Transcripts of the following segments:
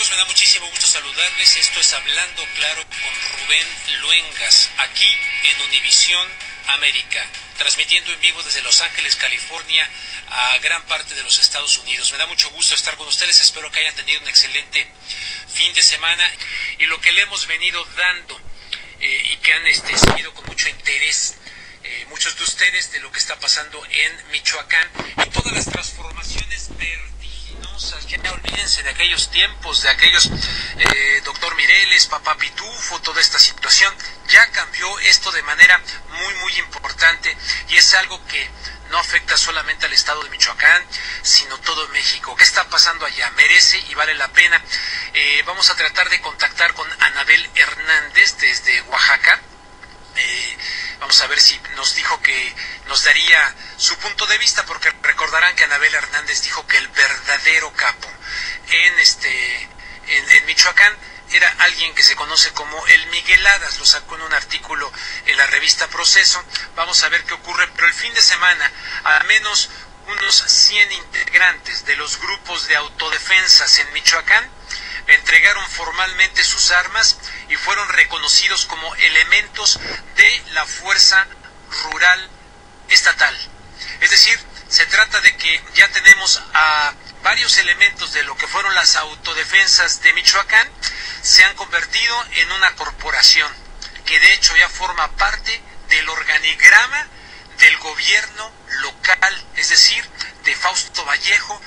amigos? Me da muchísimo gusto saludarles. Esto es Hablando Claro con Rubén Luengas, aquí en Univisión América, transmitiendo en vivo desde Los Ángeles, California, a gran parte de los Estados Unidos. Me da mucho gusto estar con ustedes. Espero que hayan tenido un excelente fin de semana y lo que le hemos venido dando y que han seguido con mucho interés muchos de ustedes de lo que está pasando en Michoacán y todas las transformaciones vertiginosas. Ya olvídense de aquellos tiempos, de aquellos doctor Mireles, papá Pitufo, toda esta situación. Ya cambió esto de manera muy importante y es algo que no afecta solamente al estado de Michoacán, sino todo México. ¿Qué está pasando allá? Merece y vale la pena. Vamos a tratar de contactar con Anabel Hernández desde Oaxaca. Vamos a ver si nos dijo que nos daría su punto de vista, porque recordarán que Anabel Hernández dijo que el verdadero capo en Michoacán era alguien que se conoce como el Migueladas. Lo sacó en un artículo en la revista Proceso. Vamos a ver qué ocurre, pero el fin de semana al menos unos 100 integrantes de los grupos de autodefensas en Michoacán entregaron formalmente sus armas y fueron reconocidos como elementos de la Fuerza Rural Estatal. Es decir, se trata de que ya tenemos a varios elementos de lo que fueron las autodefensas de Michoacán, se han convertido en una corporación que de hecho ya forma parte del organigrama del gobierno local, es decir, de Fausto Vallejo,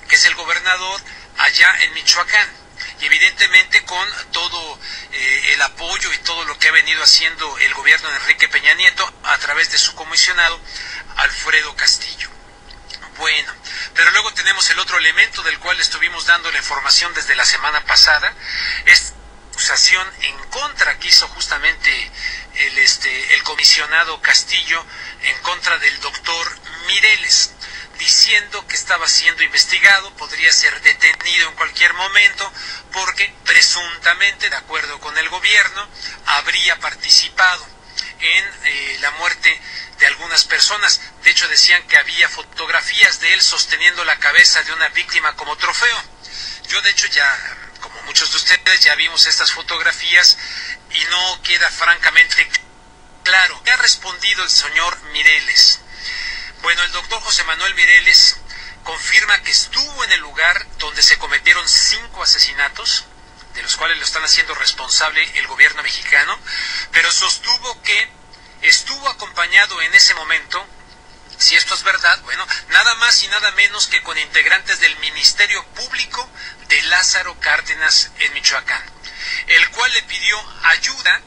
que es el gobernador allá en Michoacán. Y evidentemente con todo el apoyo y todo lo que ha venido haciendo el gobierno de Enrique Peña Nieto a través de su comisionado Alfredo Castillo. Bueno, pero luego tenemos el otro elemento del cual estuvimos dando la información desde la semana pasada, es la acusación en contra que hizo justamente el comisionado Castillo en contra del doctor Mireles, diciendo que estaba siendo investigado, podría ser detenido en cualquier momento, porque presuntamente, de acuerdo con el gobierno, habría participado en la muerte de algunas personas. De hecho, decían que había fotografías de él sosteniendo la cabeza de una víctima como trofeo. Yo, de hecho, ya, como muchos de ustedes, ya vimos estas fotografías y no queda francamente claro. ¿Qué ha respondido el señor Mireles? Bueno, el doctor José Manuel Mireles confirma que estuvo en el lugar donde se cometieron 5 asesinatos, de los cuales lo están haciendo responsable el gobierno mexicano, pero sostuvo que estuvo acompañado en ese momento, si esto es verdad, bueno, nada más y nada menos que con integrantes del Ministerio Público de Lázaro Cárdenas en Michoacán, el cual le pidió ayuda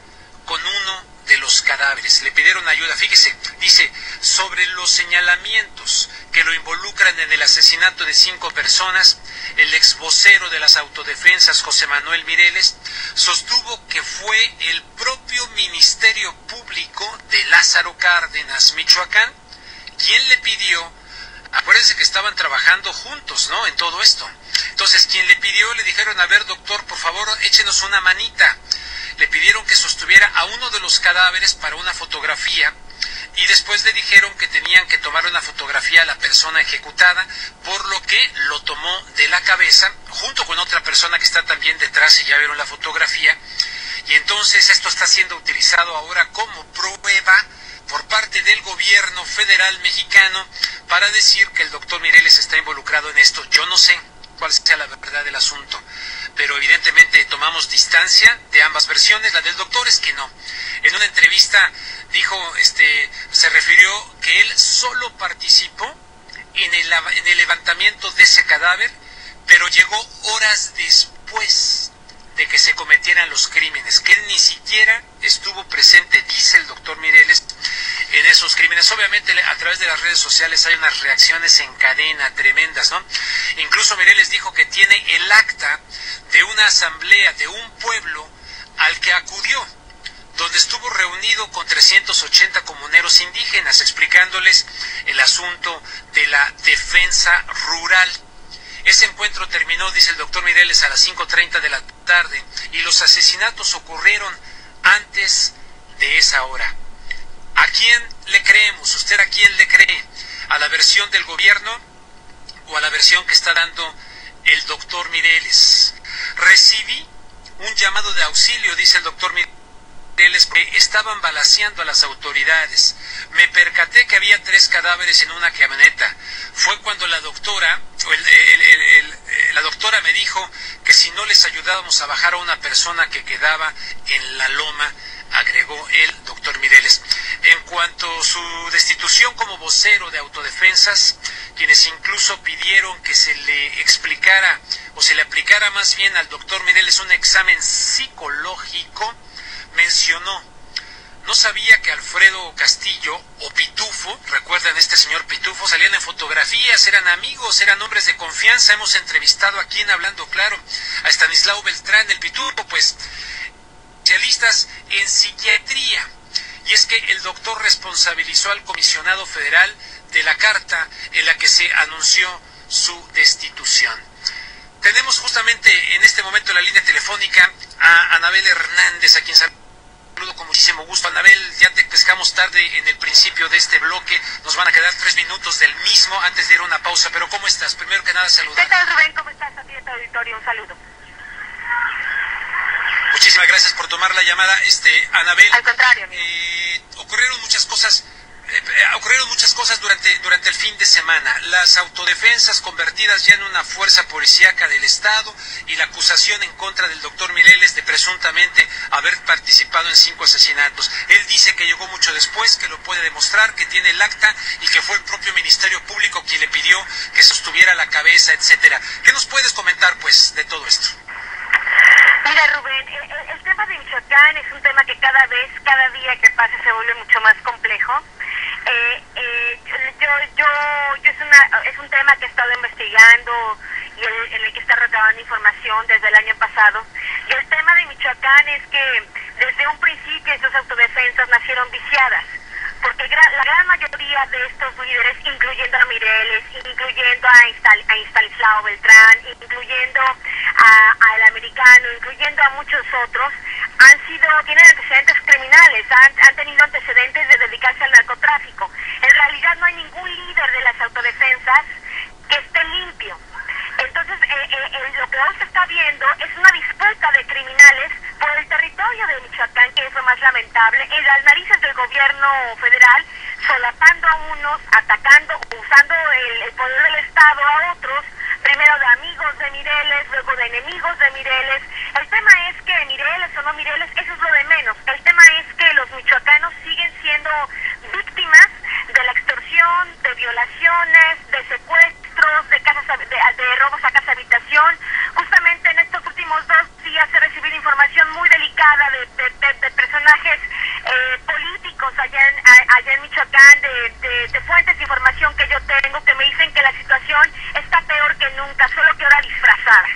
con uno de los cadáveres. Le pidieron ayuda. Fíjese, dice, sobre los señalamientos que lo involucran en el asesinato de 5 personas, el ex vocero de las autodefensas, José Manuel Mireles, sostuvo que fue el propio Ministerio Público de Lázaro Cárdenas, Michoacán, quien le pidió, acuérdense que estaban trabajando juntos, ¿no?, en todo esto. Entonces, quien le pidió, le dijeron, a ver, doctor, por favor, échenos una manita. Le pidieron que sostuviera a uno de los cadáveres para una fotografía y después le dijeron que tenían que tomar una fotografía a la persona ejecutada, por lo que lo tomó de la cabeza junto con otra persona que está también detrás, y ya vieron la fotografía, y entonces esto está siendo utilizado ahora como prueba por parte del gobierno federal mexicano para decir que el doctor Mireles está involucrado en esto. Yo no sé cuál sea la verdad del asunto, pero evidentemente tomamos distancia de ambas versiones. La del doctor es que no. En una entrevista dijo, se refirió que él solo participó en el levantamiento de ese cadáver, pero llegó horas después de que se cometieran los crímenes, que él ni siquiera estuvo presente, dice el doctor Mireles, en esos crímenes. Obviamente a través de las redes sociales hay unas reacciones en cadena tremendas, ¿no? Incluso Mireles dijo que tiene el acta de una asamblea de un pueblo al que acudió, donde estuvo reunido con 380 comuneros indígenas, explicándoles el asunto de la defensa rural. Ese encuentro terminó, dice el doctor Mireles, a las 5:30 de la tarde, y los asesinatos ocurrieron antes de esa hora. ¿A quién le creemos? ¿Usted a quién le cree? ¿A la versión del gobierno o a la versión que está dando el doctor Mireles? Recibí un llamado de auxilio, dice el doctor Mireles, que estaban balaceando a las autoridades. Me percaté que había 3 cadáveres en una camioneta. Fue cuando la doctora, la doctora me dijo que si no les ayudábamos a bajar a una persona que quedaba en la loma, agregó el doctor Mireles. En cuanto a su destitución como vocero de autodefensas, quienes incluso pidieron que se le explicara o se le aplicara más bien al doctor Mireles un examen psicológico, mencionó: no sabía que Alfredo Castillo o Pitufo, recuerdan este señor Pitufo, salían en fotografías, eran amigos, eran hombres de confianza. Hemos entrevistado aquí en Hablando Claro a Estanislao Beltrán, el Pitufo, pues especialistas en psiquiatría. Y es que el doctor responsabilizó al comisionado federal de la carta en la que se anunció su destitución. Tenemos justamente en este momento en la línea telefónica a Anabel Hernández, a quien saludo con muchísimo gusto. Anabel, ya te pescamos tarde en el principio de este bloque, nos van a quedar 3 minutos del mismo antes de ir a una pausa, pero ¿cómo estás? Primero que nada, saludar. ¿Qué tal, Rubén? ¿Cómo estás? A ti de tu auditorio, un saludo. Muchísimas gracias por tomar la llamada, Anabel. Al contrario, ocurrieron muchas cosas durante el fin de semana. Las autodefensas convertidas ya en una fuerza policíaca del Estado y la acusación en contra del doctor Mireles de presuntamente haber participado en 5 asesinatos. Él dice que llegó mucho después, que lo puede demostrar, que tiene el acta y que fue el propio Ministerio Público quien le pidió que sostuviera la cabeza, etcétera. ¿Qué nos puedes comentar, pues, de todo esto? Mira, Rubén, el tema de Michoacán es un tema que cada día que pasa se vuelve mucho más complejo. Es un tema que he estado investigando y en el que está recabando información desde el año pasado. Y el tema de Michoacán es que desde un principio estas autodefensas nacieron viciadas, porque la gran mayoría de estos líderes, incluyendo a Mireles, incluyendo a Estanislao Beltrán, incluyendo al americano, incluyendo a muchos otros, tienen antecedentes criminales, han tenido antecedentes de dedicarse al narcotráfico. En realidad no hay ningún líder de las autodefensas que esté limpio. Entonces, lo que hoy se está viendo es una disputa de criminales por el territorio de Michoacán, que es lo más lamentable, en las narices del gobierno federal, solapando a unos, atacando, usando el poder del Estado a otros, primero de amigos de Mireles, luego de enemigos de Mireles. El tema es que Mireles o no Mireles, eso es lo de menos. El tema es que los michoacanos siguen siendo víctimas de la extorsión, de violaciones, de secuestros, de robos a casa habitación. Justamente en estos últimos 2 días he recibido información muy delicada de personajes políticos allá en Michoacán, de fuentes de información que yo tengo, que me dicen que la situación está peor que nunca, solo que ahora disfrazada.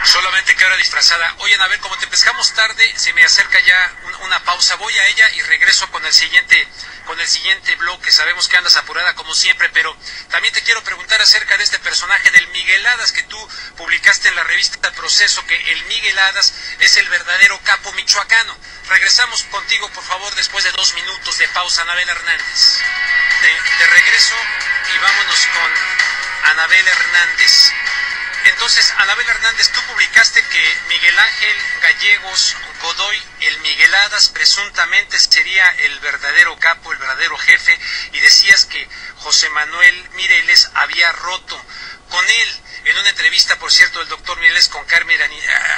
Solamente que ahora disfrazada. Oye, Anabel, como te pescamos tarde, se me acerca ya una pausa. Voy a ella y regreso con el siguiente bloque. Sabemos que andas apurada como siempre, pero también te quiero preguntar acerca de este personaje del Migueladas que tú publicaste en la revista Proceso, que el Migueladas es el verdadero capo michoacano. Regresamos contigo, por favor, después de 2 minutos de pausa, Anabel Hernández. De regreso y vámonos con Anabel Hernández. Entonces, Anabel Hernández, tú publicaste que Miguel Ángel Gallegos Godoy, el Migueladas, presuntamente sería el verdadero capo, el verdadero jefe, y decías que José Manuel Mireles había roto con él. En una entrevista, por cierto, del doctor Mireles con Carmen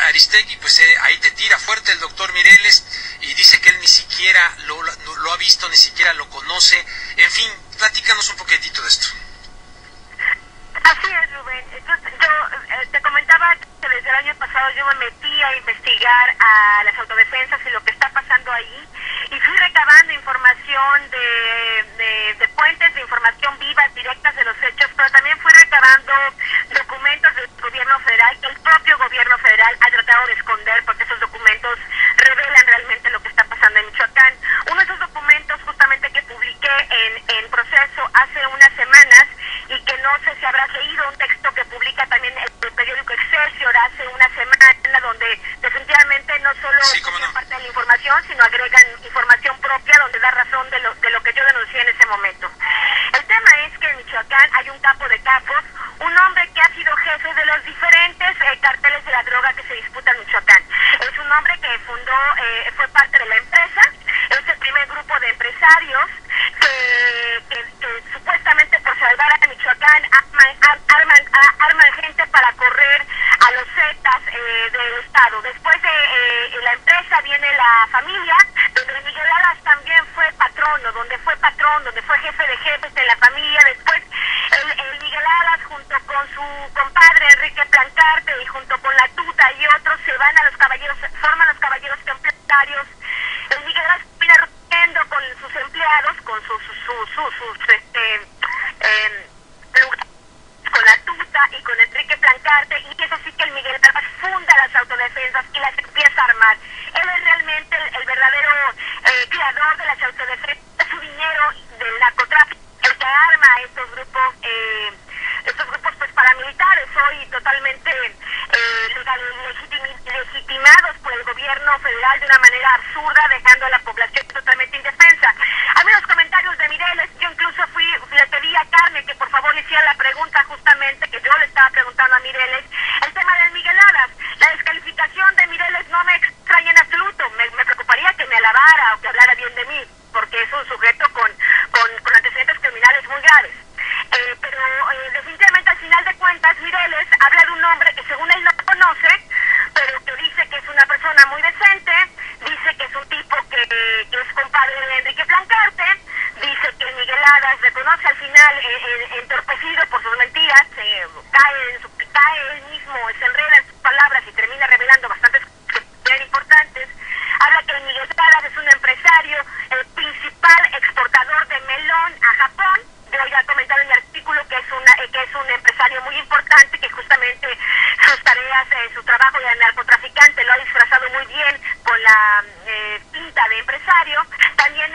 Aristegui, pues ahí te tira fuerte el doctor Mireles y dice que él ni siquiera lo ha visto, ni siquiera lo conoce. En fin, platícanos un poquitito de esto. Así es, Rubén. Entonces, yo te comentaba que desde el año pasado yo me metí a investigar a las autodefensas y lo que está pasando ahí, y fui recabando información de fuentes de información vivas, directas de los hechos, pero también fui recabando documentos del gobierno federal, que el propio gobierno federal ha tratado de esconder, porque esos documentos revelan realmente lo que está pasando en Michoacán. Uno de esos documentos justamente que publiqué en Proceso hace unas semanas, y que no sé si habrás leído un texto que publica también el periódico Excelsior hace una semana, donde definitivamente no solo parte de la información, sino agregan información propia donde da razón de lo que yo denuncié en ese momento. El tema es que en Michoacán hay un capo de capos, un hombre que ha sido jefe de los diferentes carteles de la droga que se disputan en Michoacán. Es un hombre que fue parte de la empresa, es el primer grupo de empresarios que supuestamente por salvar a Michoacán arman gente para correr a los Zetas del Estado. Después de la empresa viene la familia, donde Miguel Alas también fue patrono, donde fue jefe de jefes de la familia. Después el Miguel Alas junto con su compadre Enrique Plancarte y junto con la Tuta y otros se van a los caballeros, forman los caballeros templarios. El Miguel Alas viene reuniendo con sus empleados, con con la Tuta y con Enrique Plancarte, y es así que el Miguel Alas funda las autodefensas y las empieza a armar. Él es realmente el verdadero creador de las autodefensas, su dinero del narcotráfico, el que arma estos grupos pues paramilitares, hoy totalmente legitimados por el gobierno federal de una manera absurda, dejando a la población totalmente indefensa. A mí los comentarios de Mireles, yo incluso le pedí a Carmen que por favor le hiciera la pregunta justamente que yo le estaba preguntando a Mireles, el tema del Migueladas. La descalificación de Mireles no me extraña en absoluto, me preocuparía que me alabara o que hablara bien de mí, porque es un sujeto con antecedentes criminales muy graves. Pero definitivamente al final de cuentas Mireles habla de un hombre que según él no conoce, pero que dice que es una persona muy decente, dice que es un tipo que es compadre de Enrique Plancarte, dice que Miguel Adas reconoce al final entorpecido por sus mentiras, cae él mismo, se enreda en sus palabras y termina revelando bastantes cosas importantes. Habla que Miguel Adas es un empresario, el principal exportador de melón a Japón. Yo ya he comentado en mi artículo que es un empresario muy importante, que justamente sus tareas, su trabajo de narcotraficante lo ha disfrazado muy bien con la pinta de empresario. También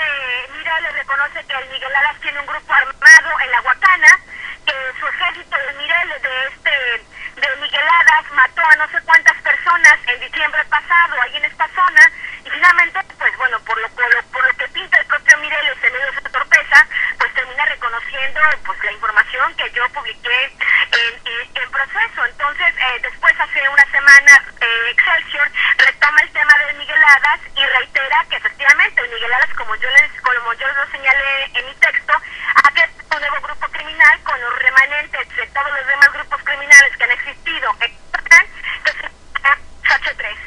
Mireles reconoce que el Miguel Alas tiene un grupo armado en la Huacana, que su ejército de Mireles, de Miguel Adas, mató a no sé cuántas personas en diciembre pasado ahí en esta zona, y finalmente, pues bueno, por lo que pinta el propio Mireles en medio de esa torpeza, pues termina reconociendo pues la información que yo publiqué en Proceso. Entonces, después hace una semana Excelsior retoma el tema de Miguel Adas y reitera que efectivamente el Miguel Adas, como yo lo señalé en mi texto, ha creado un nuevo grupo criminal con los remanentes de todos los demás grupos criminales que han existido en Michoacán, que se llama H3,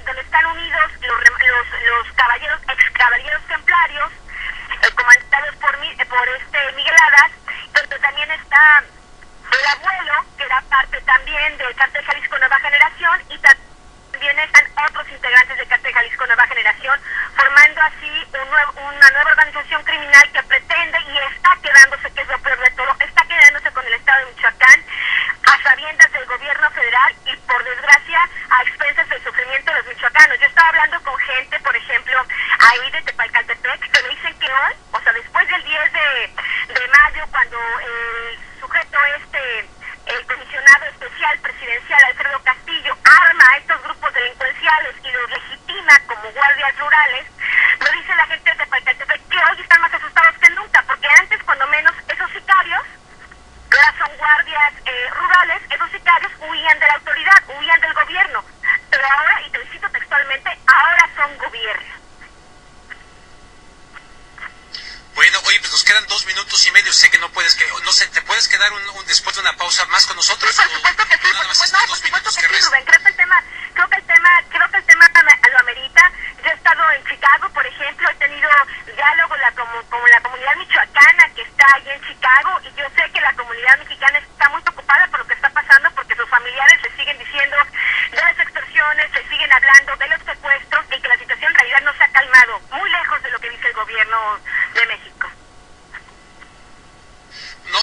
donde están unidos los caballeros, ex caballeros templarios, comandados por Miguel Adas, donde también está el abuelo, que era parte también del Cártel Jalisco Nueva Generación, y también están otros integrantes del Cártel Jalisco Nueva Generación, formando así una nueva organización criminal que pretende y está quedándose, que es lo peor de todo, está quedándose con el Estado de Michoacán, a sabiendas del gobierno federal y por desgracia a expensas del sufrimiento de los michoacanos. Yo estaba hablando con gente, por ejemplo, ahí de Tepalcatepec, que me dicen que hoy, o sea, después del 10 de mayo, cuando el sujeto el comisionado especial presidencial Alfredo Castillo arma a estos grupos delincuenciales y los legitima como guardias rurales, me dice la gente de Tepalcatepec que hoy están más asustados que nunca, porque antes, cuando menos, esos sicarios, que ahora son guardias rurales, esos sicarios huían de la autoridad, huían del gobierno, pero ahora, y te cito textualmente, ahora son gobierno. Bueno, oye, pues nos quedan 2 minutos y medio. Sé que no sé, ¿te puedes quedar después de una pausa más con nosotros? Sí, por supuesto que sí, por supuesto que sí, Rubén. Creo que el tema lo amerita. Yo he estado en Chicago, por ejemplo, he tenido diálogo con la comunidad michoacana que está ahí en Chicago, y yo sé que la comunidad mexicana está muy preocupada por lo que está pasando, porque sus familiares le siguen diciendo de las extorsiones, le siguen hablando de los secuestros, y que la situación en realidad no se ha calmado, muy lejos de lo que dice el gobierno de México. No,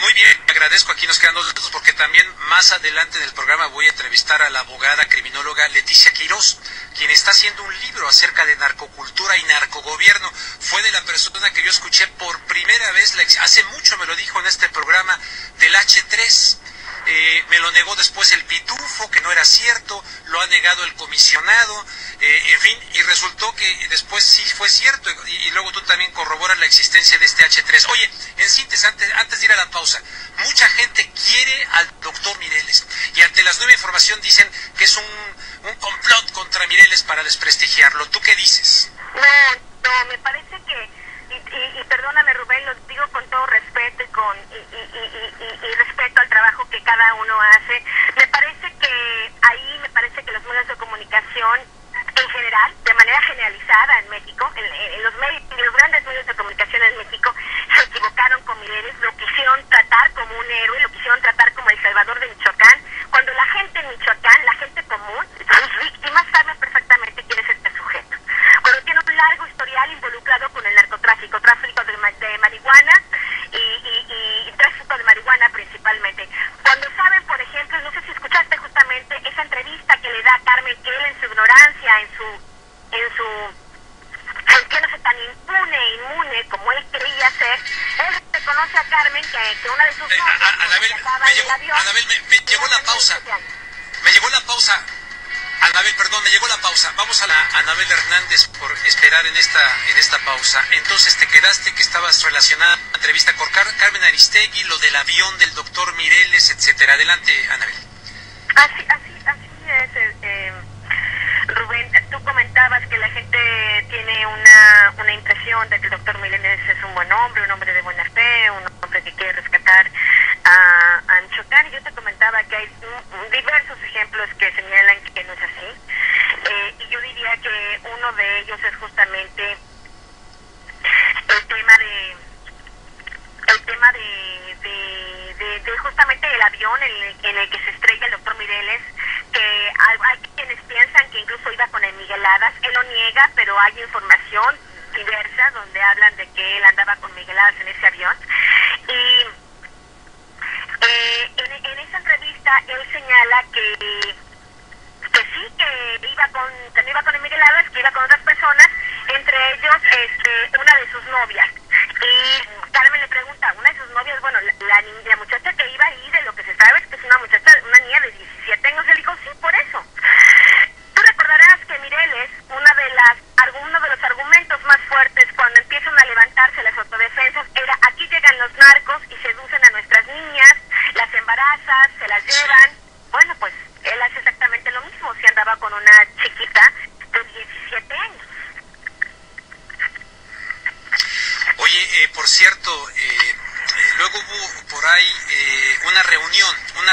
muy bien, agradezco. Aquí nos quedan 2 minutos porque también más adelante en el programa voy a entrevistar a la abogada criminóloga Leticia Quirós, quien está haciendo un libro acerca de narcocultura y narcogobierno. Fue de la persona que yo escuché por primera vez, hace mucho me lo dijo en este programa, del H3. Me lo negó después el Pitufo, que no era cierto, lo ha negado el comisionado, en fin, y resultó que después sí fue cierto, y luego tú también corroboras la existencia de este H3. Oye, en síntesis, antes de ir a la pausa, mucha gente quiere al doctor Mireles, y ante las nueva información dicen que es un complot contra Mireles para desprestigiarlo. ¿Tú qué dices? No, me parece que, y perdóname Rubén, lo digo con todo respeto y respeto al trabajo que cada uno hace, me parece que los medios de comunicación en general, de manera generalizada en México, en los grandes medios de comunicación en México, se equivocaron con Mireles, lo quisieron tratar como un héroe, lo quisieron tratar como el salvador de Michoacán, cuando la gente en Michoacán, la gente común, sus víctimas saben perfectamente quién es este sujeto. Cuando tiene un largo historial involucrado con el narcotráfico, tráfico de marihuana y tráfico de marihuana principalmente. Cuando saben, por ejemplo, no sé si escuchaste justamente esa entrevista que le da a Carmen, que él en su ignorancia, sintiéndose tan inmune como él creía ser, él reconoce a Carmen que una de sus novias Anabel, me llegó la pausa. Me llegó la pausa. Anabel, perdón, me llegó la pausa. Vamos a la Anabel Hernández por esperar en esta pausa. Entonces te quedaste que estabas relacionada a la entrevista con Carmen Aristegui, lo del avión del doctor Mireles, etcétera. Adelante, Anabel. Así es, Rubén. Tú comentabas que la gente tiene una impresión de que el doctor Mireles es un buen hombre, un hombre de buena fe, un hombre que quiere rescatar a Michoacán, y yo te comentaba que hay diversos ejemplos que señalan que no es así, y yo diría que uno de ellos es justamente el tema de justamente el avión en el que se estrella el doctor Mireles, que hay quienes piensan que incluso iba con el Migueladas. Él lo niega, pero hay información diversa donde hablan de que él andaba con Migueladas en ese avión. Y en esa entrevista él señala que sí, que no iba con el Migueladas, que iba con otras personas, entre ellos una de sus novias. Y Carmen le pregunta, una de sus novias, bueno, la muchacha que iba ahí, de lo que se sabe es que es una niña de 17 años. Él dijo, sí, por eso. Tú recordarás que Mireles, uno de los argumentos más fuertes cuando empiezan a levantarse las autodefensas era: aquí llegan los narcos y seducen a nuestras niñas, las embarazan, se las llevan. Bueno, pues él hace exactamente lo mismo si andaba con una chiquita de 17 años. Oye, por cierto, luego hubo por ahí una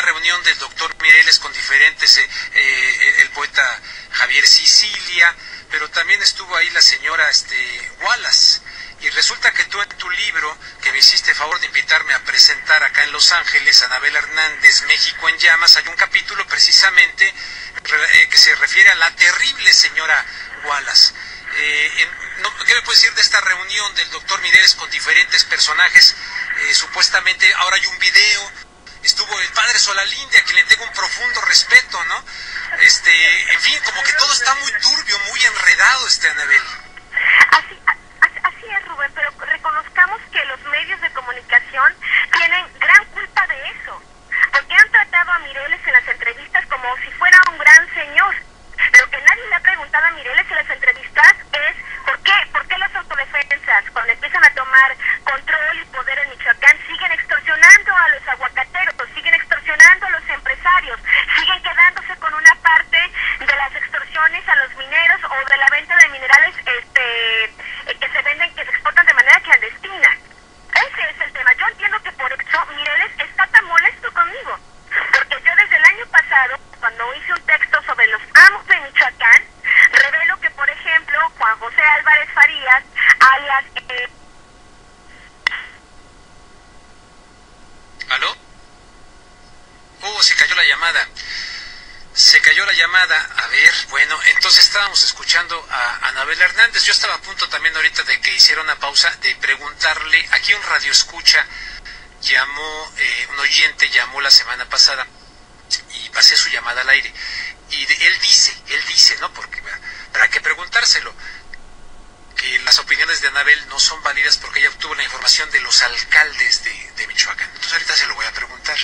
reunión del doctor Mireles con diferentes, el poeta Javier Sicilia, pero también estuvo ahí la señora Wallace. Y resulta que tú en tu libro, que me hiciste favor de invitarme a presentar acá en Los Ángeles, Anabel Hernández, México en Llamas, hay un capítulo precisamente que se refiere a la terrible señora Wallace. ¿Qué me puedes decir de esta reunión del doctor Mireles con diferentes personajes? Supuestamente ahora hay un video, estuvo el padre Solalinde, a quien le tengo un profundo respeto, ¿no? En fin, como que todo está muy turbio, muy enredado, Anabel. Así es, Rubén, pero reconozcamos que los medios de comunicación tienen gran culpa de eso, porque han tratado a Mireles en las entrevistas como si fuera un gran señor. Lo que nadie le ha preguntado a Mireles en las entrevistas es ¿por qué las autodefensas, cuando empiezan a tomar control y poder en Michoacán, siguen extorsionando a los aguacateros, siguen extorsionando a los empresarios, siguen quedándose con una parte de las extorsiones a los mineros o de la venta de minerales que se venden, que se exportan de manera clandestina? Ese es el tema. Yo entiendo que por eso Mireles está tan molesto conmigo, porque yo desde el año pasado, cuando hice un texto sobre los amos de Michoacán, revelo que, por ejemplo, Juan José Álvarez Farías, alias... ¿Aló? Se cayó la llamada. A ver, bueno, entonces estábamos escuchando a Anabel Hernández. Yo estaba a punto también ahorita de que hiciera una pausa, de preguntarle, aquí un radioescucha un oyente llamó la semana pasada y pasé su llamada al aire. Y él dice, ¿no? Porque para qué preguntárselo, que las opiniones de Anabel no son válidas porque ella obtuvo la información de los alcaldes de Michoacán. Entonces ahorita se lo voy a preguntar.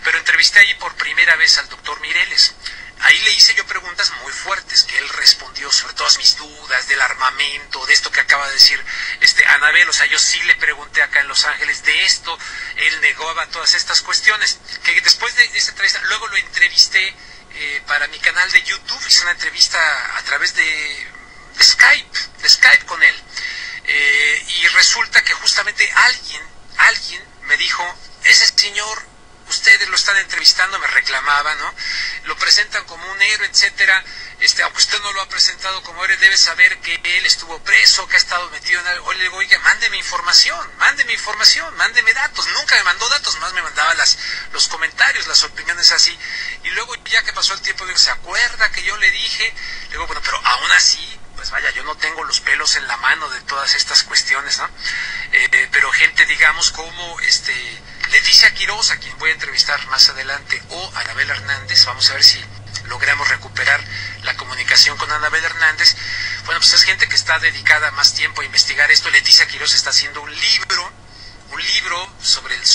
Pero entrevisté allí por primera vez al doctor Mireles. ahí le hice yo preguntas muy fuertes, que él respondió sobre todas mis dudas del armamento, de esto que acaba de decir Anabel. O sea, yo sí le pregunté acá en Los Ángeles de esto, él negaba todas estas cuestiones, que después de esa entrevista, luego lo entrevisté para mi canal de YouTube, hice una entrevista a través de Skype con él, y resulta que justamente alguien me dijo, ese señor, ustedes lo están entrevistando, me reclamaba, ¿no? Lo presentan como un héroe, etcétera. Aunque usted no lo ha presentado como héroe, debe saber que él estuvo preso, que ha estado metido en algo. Le digo, oiga, mándeme información, mándeme datos. Nunca me mandó datos, más me mandaba los comentarios, las opiniones así. Y luego, ya que pasó el tiempo, digo, ¿se acuerda que yo le dije? Le digo, bueno, pero aún así, pues vaya, yo no tengo los pelos en la mano de todas estas cuestiones, ¿no? Pero gente, digamos, como Leticia Quiroz, a quien voy a entrevistar más adelante, o Anabel Hernández, vamos a ver si logramos recuperar la comunicación con Anabel Hernández. Bueno, pues es gente que está dedicada más tiempo a investigar esto. Leticia Quiroz está haciendo un libro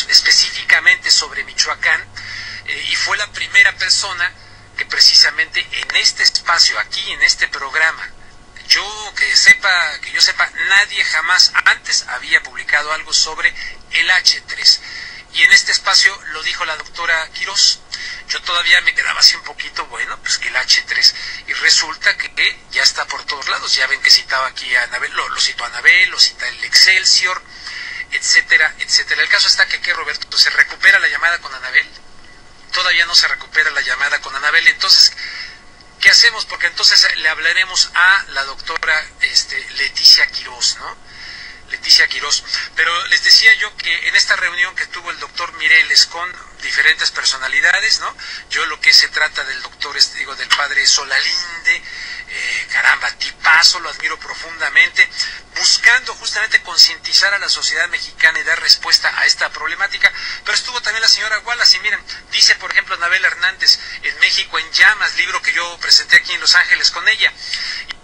específicamente sobre Michoacán, y fue la primera persona que precisamente en este espacio, aquí en este programa, que yo sepa, nadie jamás antes había publicado algo sobre el H3. Y en este espacio lo dijo la doctora Quiroz. Yo todavía me quedaba así un poquito, bueno, pues que el H3, y resulta que ya está por todos lados. Ya ven que citaba aquí a Anabel, lo citó a Anabel, lo cita el Excelsior, etcétera, etcétera. El caso está que Roberto, ¿se recupera la llamada con Anabel? Todavía no se recupera la llamada con Anabel. Entonces, ¿qué hacemos? Porque entonces le hablaremos a la doctora Leticia Quiroz, ¿no? Leticia Quiroz. Pero les decía yo que en esta reunión que tuvo el doctor Mireles con diferentes personalidades, ¿no? Yo lo que se trata del doctor, del padre Solalinde, caramba, tipazo, lo admiro profundamente, buscando justamente concientizar a la sociedad mexicana y dar respuesta a esta problemática. Pero estuvo también la señora Wallace, y miren, dice por ejemplo Anabel Hernández, en México en Llamas, libro que yo presenté aquí en Los Ángeles con ella.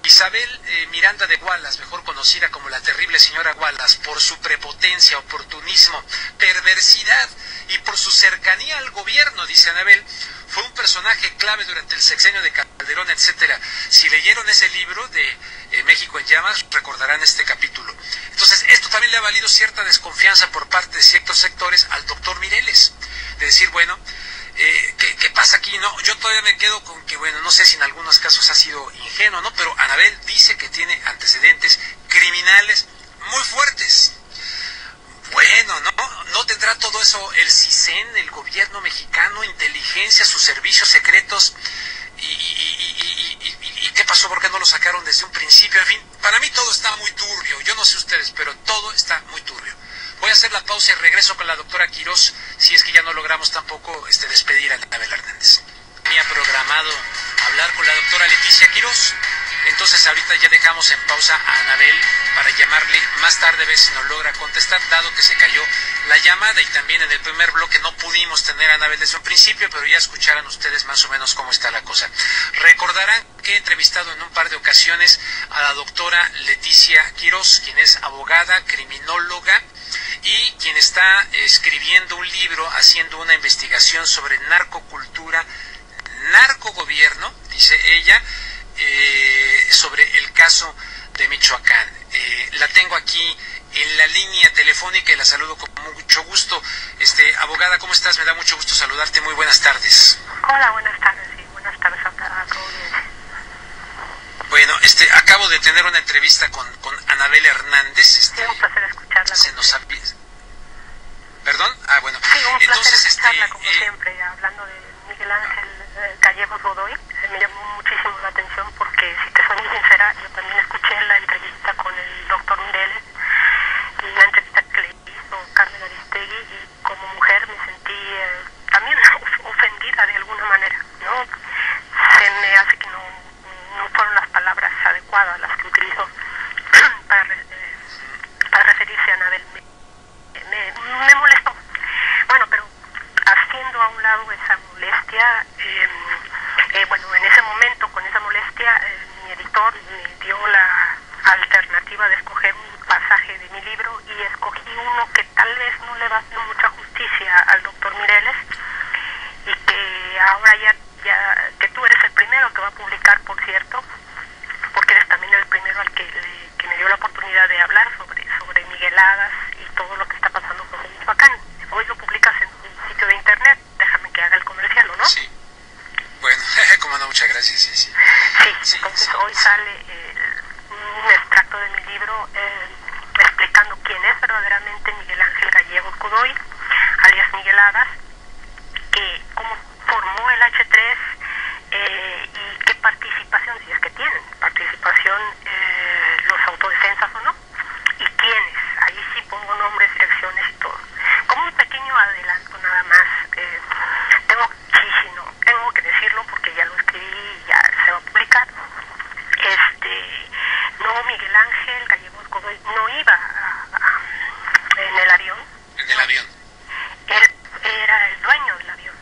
Isabel Miranda de Wallace, mejor conocida como la terrible señora Wallace, por su prepotencia, oportunismo, perversidad y por su cercanía al gobierno, dice Anabel, fue un personaje clave durante el sexenio de Calderón, etcétera. Si leyeron ese libro de México en Llamas, recordarán este capítulo. Entonces, esto también le ha valido cierta desconfianza por parte de ciertos sectores al doctor Mireles, de decir, bueno, ¿qué pasa aquí? No, yo todavía me quedo con que, bueno, no sé si en algunos casos ha sido ingenuo, ¿no? Pero Anabel dice que tiene antecedentes criminales muy fuertes. Bueno, ¿no tendrá todo eso el CISEN, el gobierno mexicano, inteligencia, sus servicios secretos? ¿Y qué pasó? ¿Por qué no lo sacaron desde un principio? En fin, para mí todo está muy turbio. Yo no sé ustedes, pero todo está muy turbio. Voy a hacer la pausa y regreso con la doctora Quiroz, si es que ya no logramos tampoco despedir a Anabel Hernández. Tenía programado hablar con la doctora Leticia Quiroz, entonces ahorita ya dejamos en pausa a Anabel para llamarle más tarde, a ver si nos logra contestar, dado que se cayó la llamada, y también en el primer bloque no pudimos tener a Anabel desde un principio, pero ya escucharán ustedes más o menos cómo está la cosa. Recordarán que he entrevistado en un par de ocasiones a la doctora Leticia Quiroz, quien es abogada, criminóloga, y quien está escribiendo un libro, haciendo una investigación sobre narcocultura, narcogobierno, dice ella, sobre el caso de Michoacán. La tengo aquí en la línea telefónica y la saludo con mucho gusto. Abogada, ¿cómo estás? Me da mucho gusto saludarte. Muy buenas tardes. Hola, buenas tardes, sí, buenas tardes a tu audiencia. Bueno, acabo de tener una entrevista con Anabel Hernández. Sí, un placer escucharla. Se nos ¿Perdón? Ah, bueno. Sí, un placer entonces, escucharla, como siempre, hablando de Miguel Ángel Gallegos Godoy. Me llamó muchísimo la atención porque, si te soy muy sincera, yo también escuché la entrevista con el doctor Mireles, y la entrevista que le hizo Carmen Aristegui, y como mujer me sentí también ofendida de alguna manera, ¿no? Se me hace que no fueron las palabras adecuadas las que utilizó para referirse a Anabel. Me molestó. Bueno, pero haciendo a un lado esa molestia, bueno, en ese momento, con esa molestia, mi editor me dio la alternativa de escoger un pasaje de mi libro, y escogí uno que tal vez no le va haciendo mucha justicia al doctor Mireles, y que ahora ya que tú eres el publicar, por cierto, porque eres también el primero al que me dio la oportunidad de hablar sobre migueladas y todo lo que está pasando con Michoacán. Hoy lo publicas en un sitio de internet, déjame que haga el comercial, ¿o no? Sí. Bueno, como no, muchas gracias, sí. Sí, entonces hoy sale un extracto de mi libro explicando quién es verdaderamente Miguel Ángel Gallegos Godoy, alias Migueladas, que cómo formó el H3 y qué participación, si es que tienen participación los autodefensas o no, y quiénes. Ahí sí pongo nombres, direcciones y todo. Como un pequeño adelanto nada más, tengo que decirlo porque ya lo escribí y ya se va a publicar. No, Miguel Ángel Gallegos Godoy no iba en el avión. En el avión. Él era el dueño del avión,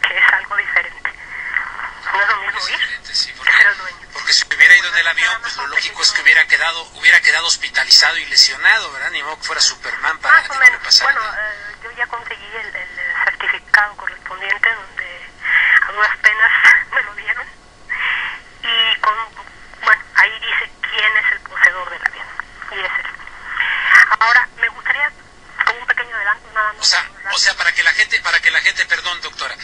que es algo diferente. No es lo mismo ir, sí, era el dueño. Porque si hubiera ido en el avión, pues lo lógico es que hubiera quedado hospitalizado y lesionado, ¿verdad? Ni modo que fuera Superman para que no le pasara. Bueno, yo ya conseguí el certificado correspondiente donde a duras penas me lo dieron. Y ahí dice quién es el poseedor del avión. Y es él. Ahora, me gustaría, como un pequeño adelanto, nada más. O sea, para que la gente, perdón, doctora,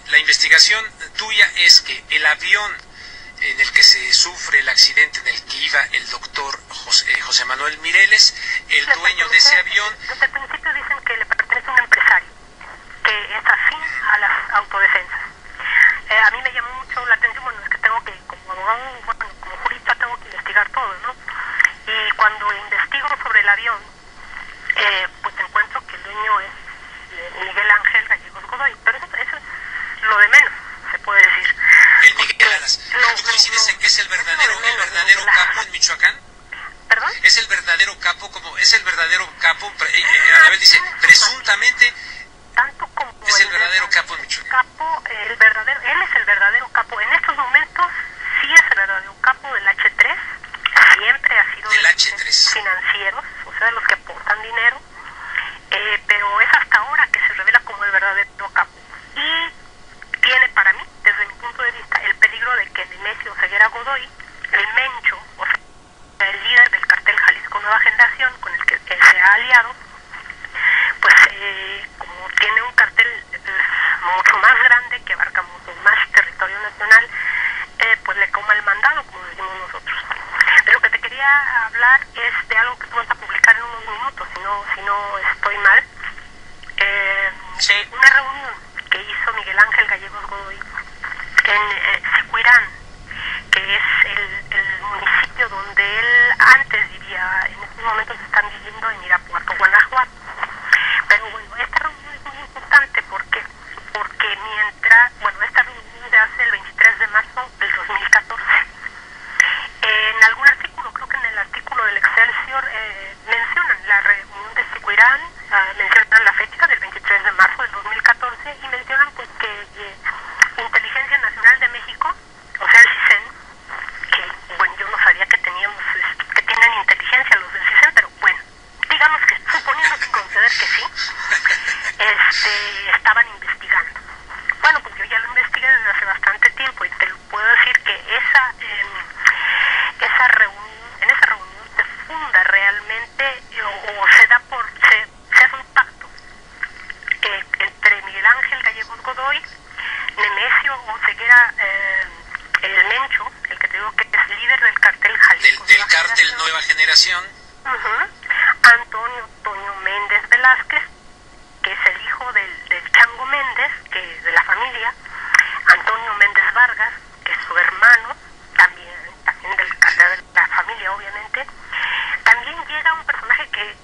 la investigación tuya es que el avión en el que se sufre el accidente en el que iba el doctor José Manuel Mireles, el dueño de ese avión... Desde el principio dicen que le pertenece a un empresario, que es afín a las autodefensas. A mí me llamó mucho la atención, es que tengo que, como abogado, como jurista, tengo que investigar todo, ¿no? Y cuando investigo sobre el avión, pues encuentro que el dueño es Miguel Ángel Gallegos Godoy, pero eso es lo de menos, se puede decir. El Migueladas. ¿Tú coincides en que es el verdadero capo en Michoacán? ¿Perdón? Es el verdadero capo, Anabel dice, presuntamente... Tanto como es el verdadero capo en Michoacán. Él es el verdadero capo. En estos momentos sí es el verdadero capo del H3. Siempre ha sido del de H3. Financieros, o sea, de los que aportan dinero. Pero es hasta ahora que se revela como el verdadero capo. Y tiene para mí, desde mi punto de vista, el peligro de que Nemesio Ceguera Godoy, el mencho, o sea, el líder del cartel Jalisco Nueva Generación, con el que él se ha aliado, pues como tiene un cartel mucho más grande que abarca mucho más territorio nacional, pues le coma el mandado, como decimos nosotros. De lo que te quería hablar es de algo que tú vas a publicar en unos minutos, si no estoy mal, de una reunión que hizo Miguel Ángel Gallegos Godoy en Sicuirán, que es el municipio donde él antes vivía. En estos momentos están viviendo en Irapuato, Guanajuato. Pero bueno, esta reunión es muy importante porque esta reunión se hace el 23 de marzo del 2014. En algún artículo, creo que en el artículo del Excelsior, mencionan la reunión de Sicuirán, mencionan la fecha del 23 de marzo del 2014 y mencionan pues que Inteligencia Nacional de México, o sea el CISEN, que bueno, yo no sabía que tienen inteligencia los del CISEN, pero bueno, digamos que suponiendo que conceder que sí, estaban investigando. Bueno, pues yo ya lo investigué desde hace bastante tiempo y te lo puedo decir que en esa reunión se funda realmente o se hace un pacto entre Miguel Ángel Gallegos Godoy, Nemesio Oseguera, el Mencho, el que te digo que es líder del cartel Jalisco. Del cártel Nueva Generación. Antonio Toño Méndez Velázquez, que es el hijo del Chango Méndez, que es de la familia, Antonio Méndez Vargas, que es su hermano, también del cartel de la familia, obviamente. También llega un personaje que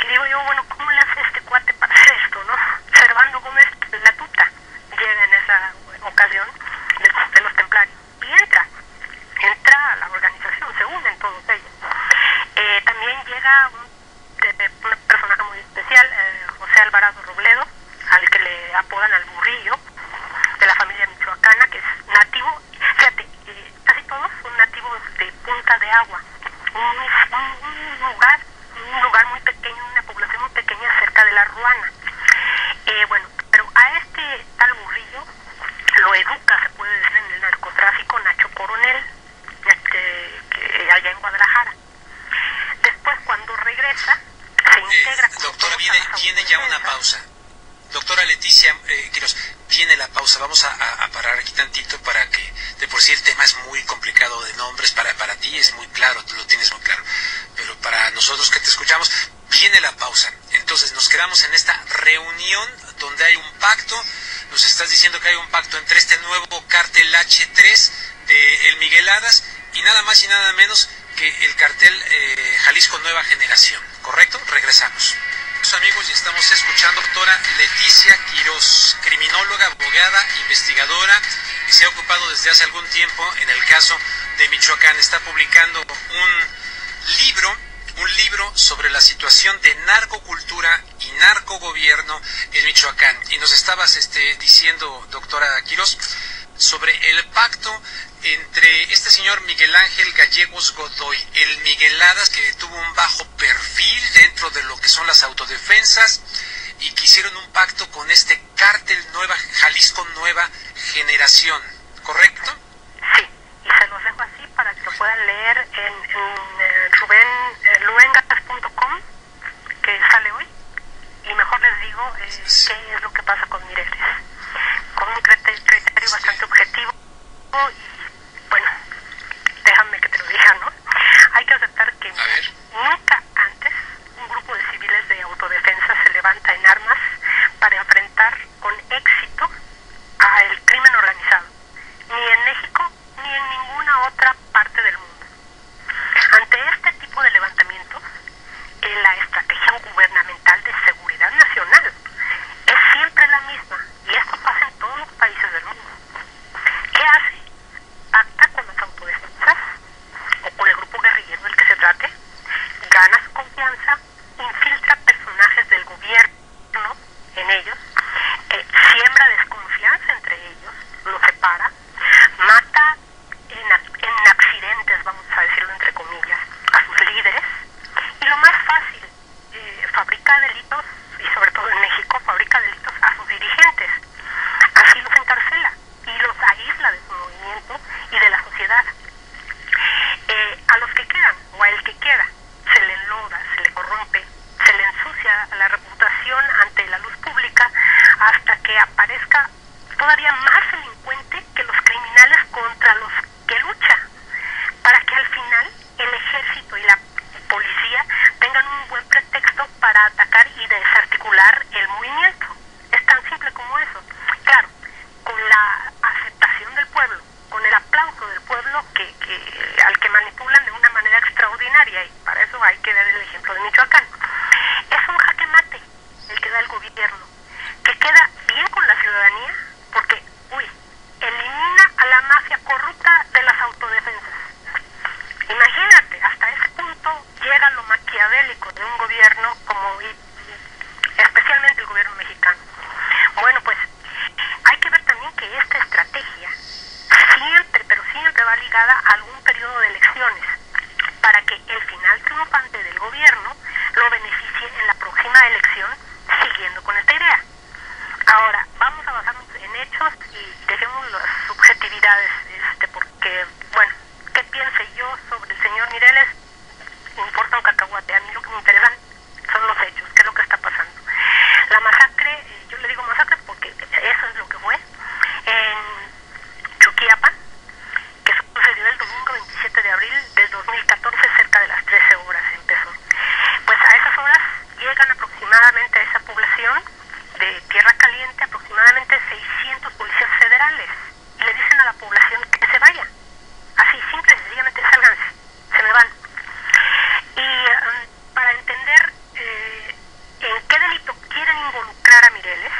digo yo, bueno, ¿cómo le hace este cuate para hacer esto, no? Servando Gómez La Tuta llega en esa ocasión de los templarios y entra a la organización, se unen todos ellos. También llega un personaje muy especial, José Alvarado Robledo, al que le apodan al burrillo, de la familia michoacana, que es nativo, fíjate, casi todos son nativos de Punta de Agua, un lugar muy pequeño, una población muy pequeña cerca de La Ruana. Bueno, pero a este tal burrillo lo educa, se puede decir, en el pausa. Vamos a parar aquí tantito para que, de por sí el tema es muy complicado de nombres, para ti es muy claro, tú lo tienes muy claro, pero para nosotros que te escuchamos, viene la pausa. Entonces nos quedamos en esta reunión donde hay un pacto. Nos estás diciendo que hay un pacto entre este nuevo cártel H3 de El Migueladas y nada más y nada menos que el cartel Jalisco Nueva Generación, ¿correcto? Regresamos. Amigos, y estamos escuchando a la doctora Leticia Quirós, criminóloga, abogada, investigadora, que se ha ocupado desde hace algún tiempo en el caso de Michoacán. Está publicando un libro sobre la situación de narcocultura y narcogobierno en Michoacán. Y nos estabas diciendo, doctora Quirós, sobre el pacto entre este señor Miguel Ángel Gallegos Godoy, el Migueladas, que tuvo un bajo perfil dentro de lo que son las autodefensas, y que hicieron un pacto con este cártel Jalisco Nueva Generación, ¿correcto? Sí, y se los dejo así para que lo puedan leer en luengas.com, que sale hoy, y mejor les digo qué es lo que pasa con Mireles, con un criterio bastante objetivo. Y bueno, déjame que te lo diga, ¿no? Hay que aceptar que nunca antes un grupo de civiles de autodefensa se levanta en armas para enfrentar con éxito al crimen organizado, ni en México ni en ninguna otra parte del mundo. Ante este tipo de levantamientos, la estrategia gubernamental de seguridad nacional es siempre la misma, y esto pasa en todos los países del mundo. ¿Qué hace? Pacta con las autodefensas o con el grupo guerrillero del que se trate, gana su confianza, infiltra personajes del gobierno en ellos, siembra desconfianza entre ellos, los separa, mata en accidentes, vamos a decirlo entre comillas, a sus líderes, y lo más fácil, fabrica delitos, y sobre todo en México, fabrica delitos a sus dirigentes. Así los encarcela y los aísla de su movimiento y de la sociedad. A los que quedan, o a el que queda, se le enloda, se le corrompe, se le ensucia la reputación ante la luz pública hasta que aparezca todavía más delincuente que los criminales contra los que lucha, para que al final el ejército y la policía tengan un buen pretexto para atacar y desarticular el movimiento. Es tan simple como eso. Claro, con la aceptación del pueblo, con el aplauso del pueblo al que manipulan de una manera extraordinaria, y para eso hay que dar el ejemplo de Michoacán. Es un jaque mate el que da el gobierno, que queda bien con la ciudadanía, porque, elimina a la mafia corrupta de las autodefensas. Imagínate, hasta ese punto llega lo maquiavélico de un gobierno especialmente el gobierno mexicano. Bueno, pues hay que ver también que esta estrategia siempre va ligada a algún periodo de elecciones, para que el final triunfante del gobierno lo beneficie en la próxima elección, siguiendo con esta idea. Ahora, vamos a basarnos en hechos y dejemos las subjetividades, porque, bueno, ¿qué piense yo sobre el señor Mireles? Me importa un cacahuate. A mí lo que me interesan son los hechos, qué es lo que está pasando. La masacre, yo le digo masacre porque eso es lo que fue, en Chuquiapan, que sucedió el domingo 27 de abril del 2014, cerca de las 13 horas empezó. Pues a esas horas llegan aproximadamente a esa población de Tierra Caliente aproximadamente 600 policías federales, y le dicen a la población que se vaya. Así, simple y sencillamente, sálganse, se me van. Y para entender en qué delito quieren involucrar a Mireles,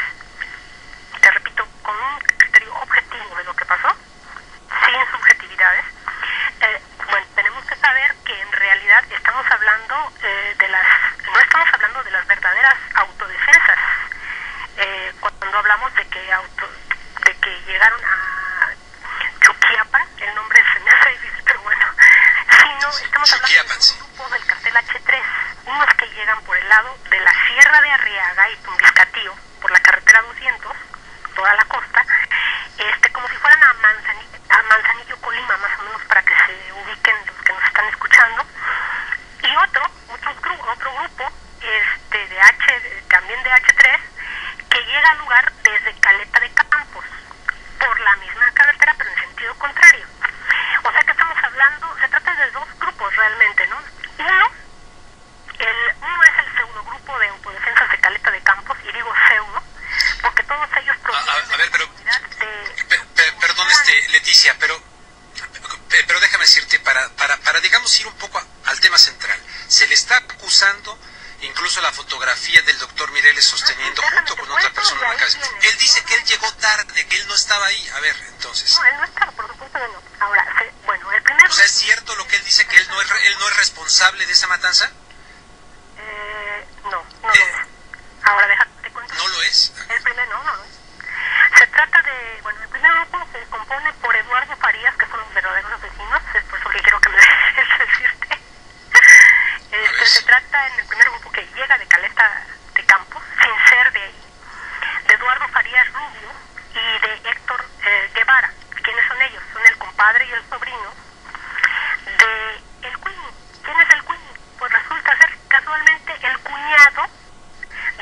te repito, con un criterio objetivo de lo que pasó, sin subjetividades, bueno, tenemos que saber que en realidad estamos hablando no estamos hablando de las verdaderas autodefensas. Cuando hablamos de que llegaron a Chuquiapan, el nombre se me hace difícil, pero bueno, sino estamos hablando de un grupo del cartel H3, unos que llegan por el lado de la Sierra de Arriaga y Tumbiscatío, por la carretera 200, toda la costa, como si fueran a Manzanillo, Colima, más o menos, para que se ubiquen los que nos están escuchando, y otro grupo también de H3, que llega al lugar desde Caleta de Campos, Leticia, pero déjame decirte, para digamos ir un poco al tema central, se le está acusando incluso la fotografía del doctor Mireles sosteniendo junto con otra persona en la cabeza. Él dice que él llegó tarde, que él no estaba ahí. A ver, entonces. No, él no estaba, por supuesto que no. Ahora, bueno, el primero... O sea, ¿es cierto lo que él dice, que él no es responsable de esa matanza? No lo es. Ahora, déjate cuento. ¿No lo es? El primer, no lo es. Se trata de, bueno, el primer grupo se compone por Eduardo Farías, que son los verdaderos asesinos, es por eso que quiero que me dejes decirte. Se trata en el primer grupo que llega de Caleta de Campos, sin ser de ahí, de Eduardo Farías Rubio y de Héctor Guevara. ¿Quiénes son ellos? Son el compadre y el sobrino de el Queenie. ¿Quién es el Queenie? Pues resulta ser casualmente el cuñado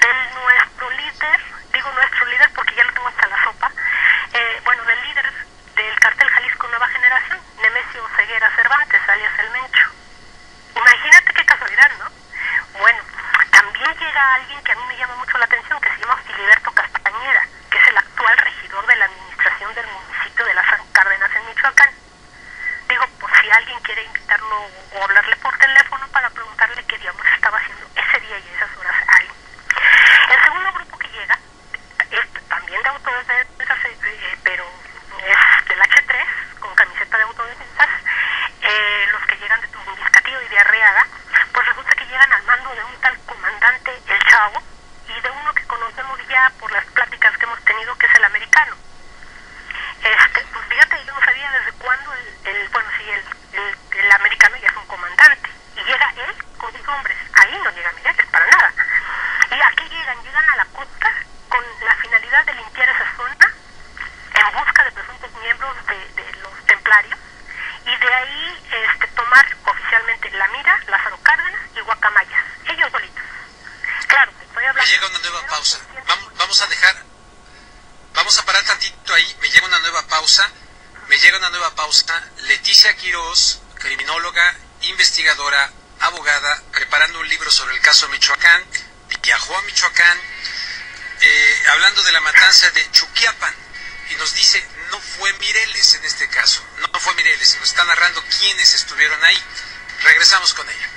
de nuestro líder, digo nuestro líder porque ya lo tengo hasta la sopa, del líder del cartel Jalisco Nueva Generación, Nemesio Ceguera Cervantes, alias El Mencho. Imagínate qué casualidad, ¿no? Bueno, también llega alguien que a mí me llama mucho la atención, que se llama Filiberto Castañeda, que es el actual regidor de la administración del municipio de Las Cárdenas en Michoacán. Digo, por si alguien quiere invitarlo o hablarle por teléfono para preguntarle qué diablos estaba haciendo ese día y esas horas ahí. El segundo grupo que llega es también de autodefensas, pero es del H3, con camiseta de autodefensas. Los que llegan de Tumbiscatillo y de Arriaga, pues resulta que llegan al mando de un tal comandante El Chavo y de uno que conocemos ya por las pláticas que hemos tenido, que es el americano. Pues fíjate, yo no sabía desde cuándo el americano ya es un comandante y llega él con sus hombres. Ahí no llegan Mireles para nada. ¿Y a qué llegan a la costa con la finalidad de limpiar esa zona en busca de presuntos miembros de los templarios, y de ahí tomar oficialmente La Mira, Lázaro Cárdenas y Guacamayas, ellos solitos. Claro, estoy hablando... Me llega una nueva pausa. Vamos a parar tantito ahí. Me llega una nueva pausa. Leticia Quirós, criminóloga, investigadora, abogada, preparando un libro sobre el caso Michoacán. Viajó a Michoacán, hablando de la matanza de Chuquiapan, y nos dice, no fue Mireles en este caso, no fue Mireles, nos está narrando quiénes estuvieron ahí. Regresamos con ella.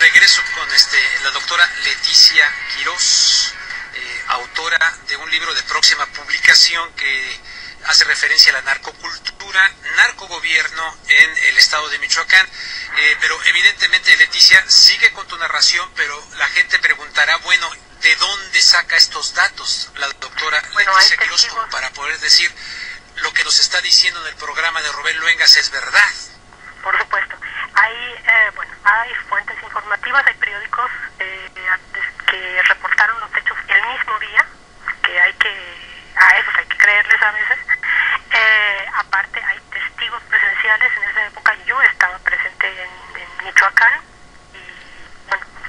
Regreso con la doctora Leticia Quirós, autora de un libro de próxima publicación que hace referencia a la narcocultura, narcogobierno en el estado de Michoacán. Pero evidentemente, Leticia, sigue con tu narración, pero la gente preguntará, bueno, ¿de dónde saca estos datos la doctora Leticia Quirós como para poder decir lo que nos está diciendo en el programa de Rubén Luengas es verdad? Por supuesto. Hay fuentes informativas, hay periódicos que reportaron los hechos el mismo día, que a esos hay que creerles a veces. Aparte hay testigos presenciales. En esa época yo estaba presente en Michoacán y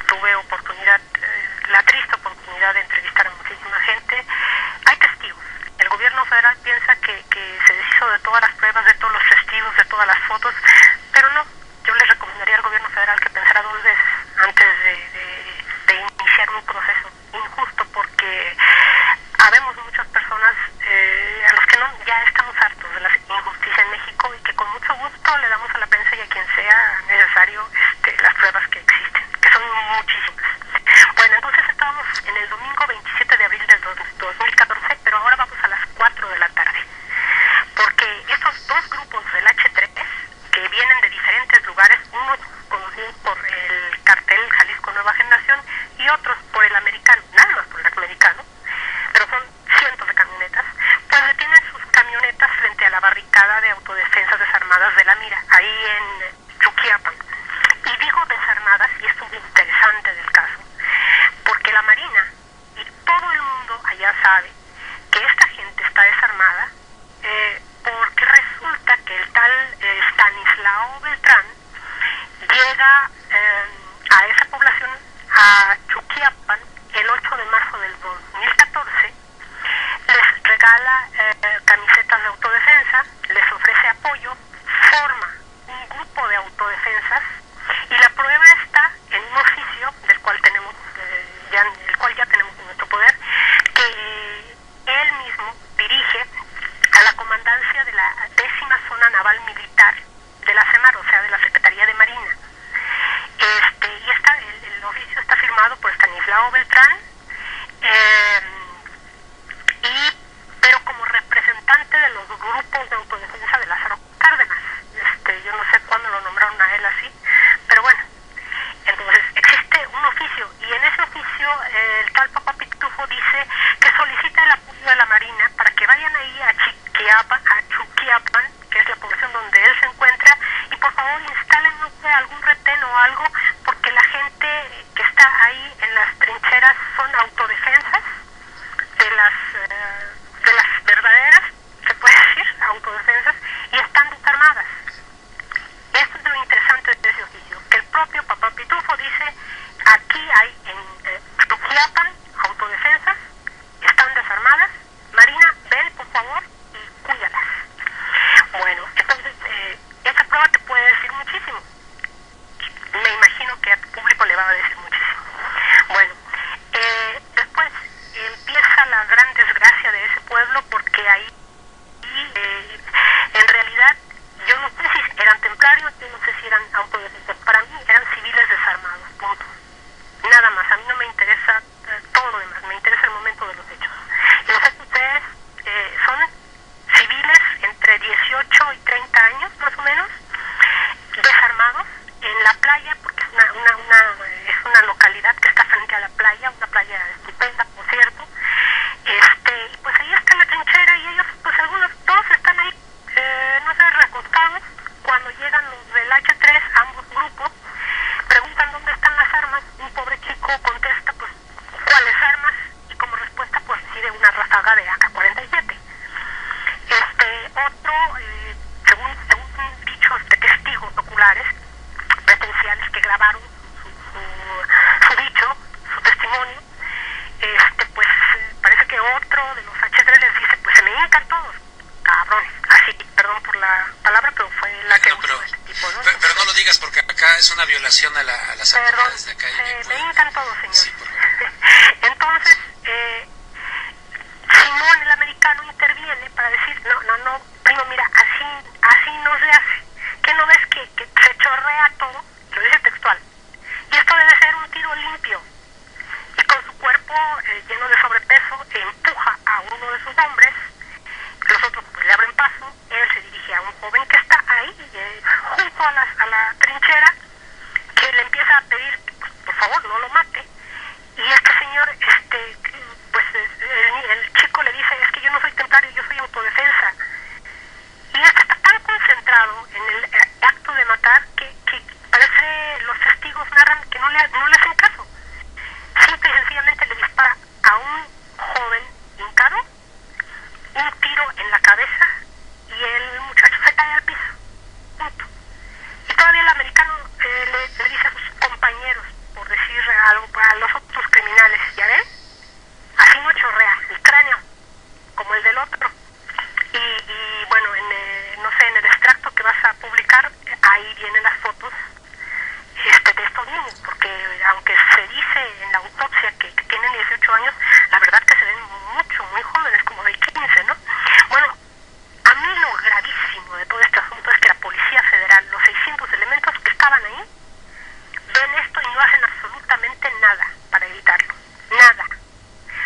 tuve oportunidad, la triste oportunidad de entrevistar a muchísima gente. Hay testigos. El gobierno federal piensa que se deshizo de todas las pruebas, de todos los testigos, de todas las fotos, pero no. Yo les recomendaría al gobierno federal que pensara dos veces antes de iniciar un proceso injusto, porque habemos muchas personas a los que ya estamos hartos de la injusticia en México, y que con mucho gusto le damos a la prensa y a quien sea necesario las pruebas que existen, que son muchísimas. Bueno, entonces estábamos en el domingo 27 de abril del 2014, pero ahora vamos a las 4 de la tarde, porque estos dos grupos del H3, que vienen de diferentes lugares, unos conocidos por el cartel Jalisco Nueva Generación y otros por el americano, nada más por el americano, pero son cientos de camionetas, pues detienen sus camionetas frente a la barricada de autodefensas desarmadas de La Mira, ahí en Chuquiapan. Y digo desarmadas, y esto es muy interesante del caso, porque la Marina y todo el mundo allá sabe que esta gente está desarmada, porque resulta que el tal Stanislao Beltrán llega a esa población, a Chuquiapan, el 8 de marzo del 2014, les regala camisetas de autodefensa, les ofrece apoyo, forma un grupo de autodefensas la 10ª Zona Naval Militar de la CEMAR, o sea, de la Secretaría de Marina. Y el oficio está firmado por Estanislao Beltrán, pero como representante de los grupos de autodefensa de Lázaro Cárdenas. Yo no sé cuándo lo nombraron a él así, pero bueno. Entonces existe un oficio, y en ese oficio el tal Papá Pitufo dice que solicita el apoyo de la Marina para que vayan ahí a Chuquiapan, que es la población donde él se encuentra, y por favor instalen, no sé, algún retén o algo, porque la gente que está ahí en las trincheras son autodefensas de las verdaderas, se puede decir, autodefensas, y están desarmadas. Esto es lo interesante de ese oficio, que el propio Papá Pitufo dice: aquí hay en Chuquiapan autodefensas, están desarmadas, Marina, ven por favor y cuídalas. Bueno, entonces esa prueba te puede decir muchísimo. Me imagino que a tu público le va a decir muchísimo. Bueno, después empieza la gran desgracia de ese pueblo, porque ahí en realidad yo no sé si eran templarios, yo no sé si eran autodefensas. Para mí eran civiles desarmados, punto. Nada más, a mí no me interesa todo lo demás, me interesa el momento de los hechos. Y los hechos son civiles entre 18 y 30 años, más o menos, desarmados en la playa, porque es una localidad que está frente a la playa, una playa estupenda, por cierto. Y pues ahí está la trinchera, y ellos, pues todos están ahí, no sé, recostados. Cuando llegan los del H3, ambos grupos, preguntan dónde están las armas. Un pobre chico contesta, pues, ¿cuáles armas? Y como respuesta, pues, recibe una ráfaga de AK-47. Otro, según dichos de testigos oculares presenciales que grabaron su dicho, su testimonio, pues parece que otro de los H3 les dice: pues se me hincan todos, cabrones. Así, perdón por la palabra, pero fue la que usó este tipo, ¿no? Pero no lo digas, porque acá es una violación a las autoridades de acá. Me hincan todos, señor. Sí, por favor. Entonces, Simón, el americano, interviene para decir: no, primo, mira, así no se hace. ¿Qué no ves que se chorrea todo? Lo dice textual. Y esto debe ser un tiro limpio. Y con su cuerpo lleno de sobrepeso, empuja a uno de sus hombres. Los otros pues le abren paso. Él se dirige a un joven que está ahí, junto a la trinchera, que le empieza a pedir, pues, por favor, no lo mate. Y este señor, pues el chico le dice: es que yo no soy templario, yo soy autodefensa. Y está tan concentrado en el acto de matar que parece, los testigos narran que no le hacen caso. Simple y sencillamente le dispara a un joven hincado un tiro en la cabeza, y el muchacho se cae al piso. Punto. Y todavía el americano le dice a sus compañeros, por decir algo, a los otros criminales: ¿ya ven? Así no chorrea el cráneo, como el del otro. Y bueno, no sé, en el extracto que vas a publicar, ahí vienen las fotos de estos niños, porque aunque se dice en la autopsia que tienen 18 años, la verdad que se ven muy jóvenes, como de 15, ¿no? Bueno, a mí lo gravísimo de todo este asunto es que la Policía Federal, los 600 elementos que estaban ahí, ven esto y no hacen absolutamente nada para evitarlo. Nada.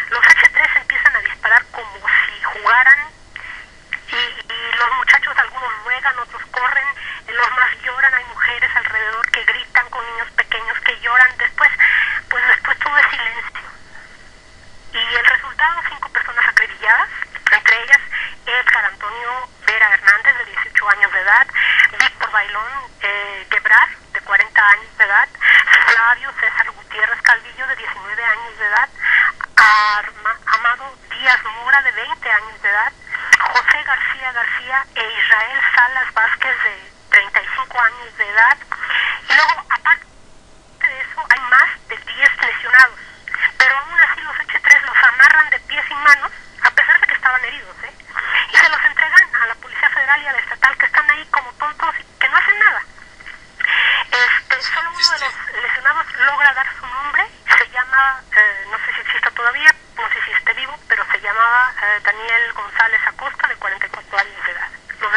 Los H3 empiezan a disparar como si jugaran, y los muchachos, algunos ruegan, otros corren, los más lloran, hay mujeres alrededor que gritan con niños pequeños que lloran. Después todo es silencio. Y el resultado: 5 personas acribilladas, entre ellas Edgar Antonio Vera Hernández, de 18 años de edad, Víctor Bailón Gebrar, de 40 años de edad, Flavio César Gutiérrez Calvillo, de 19 años de edad, Amado Díaz Mora, de 20 años de edad, José García e Israel Salas Vázquez, de 35 años de edad. Y luego, aparte de eso, hay más de 10 lesionados. Pero aún así los H3 los amarran de pies y manos, a pesar de que estaban heridos, y se los entregan a la Policía Federal y a la estatal, que están ahí como tontos y que no hacen nada. Solo uno de los lesionados logra dar su nombre. Se llama, no sé si exista todavía, no sé si esté vivo, pero se llamaba Daniel González Acosta, de 44 años de edad. Los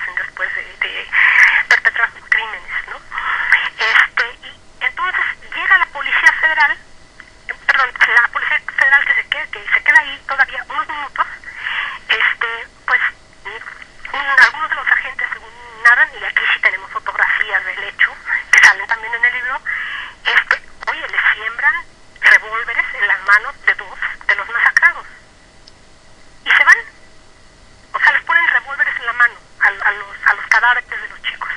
desaparecen después de perpetrar sus crímenes, ¿no? Y entonces llega la Policía Federal, la Policía Federal que se queda ahí todavía unos minutos, pues algunos de los agentes, según narran, y aquí sí tenemos fotografías del hecho que salen también en el libro, oye, le siembran revólveres en las manos de dos de los masacrados y se van, o sea, les ponen revólveres en la mano a los cadáveres de los chicos.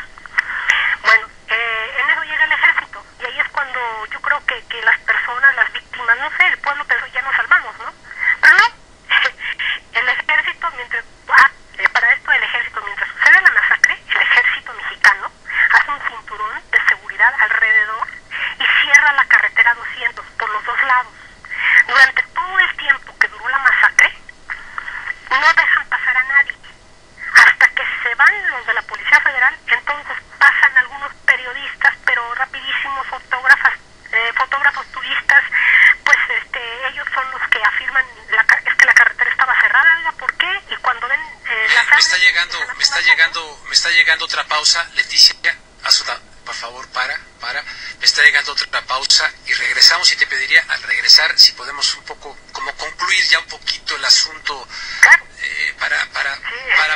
Bueno, en eso llega el ejército y ahí es cuando yo creo que las personas, las víctimas, no sé, el pueblo pensó ya nos salvamos, ¿no? Pero no, el ejército, para esto el ejército, mientras sucede la masacre, el ejército mexicano hace un cinturón de seguridad alrededor y cierra la carretera 200 por los dos lados. Durante todo el tiempo que duró la masacre, no dejan pasar a nadie. Hasta que se van los de la Policía Federal, entonces pasan algunos periodistas, pero rapidísimos, fotógrafos turistas, pues ellos son los que afirman es que la carretera estaba cerrada, ¿verdad? ¿Por qué? Y cuando ven me está llegando otra pausa, Leticia, por favor, para, me está llegando otra pausa y regresamos, y te pediría al regresar si podemos un poco, como concluir ya un poquito el asunto, claro. Para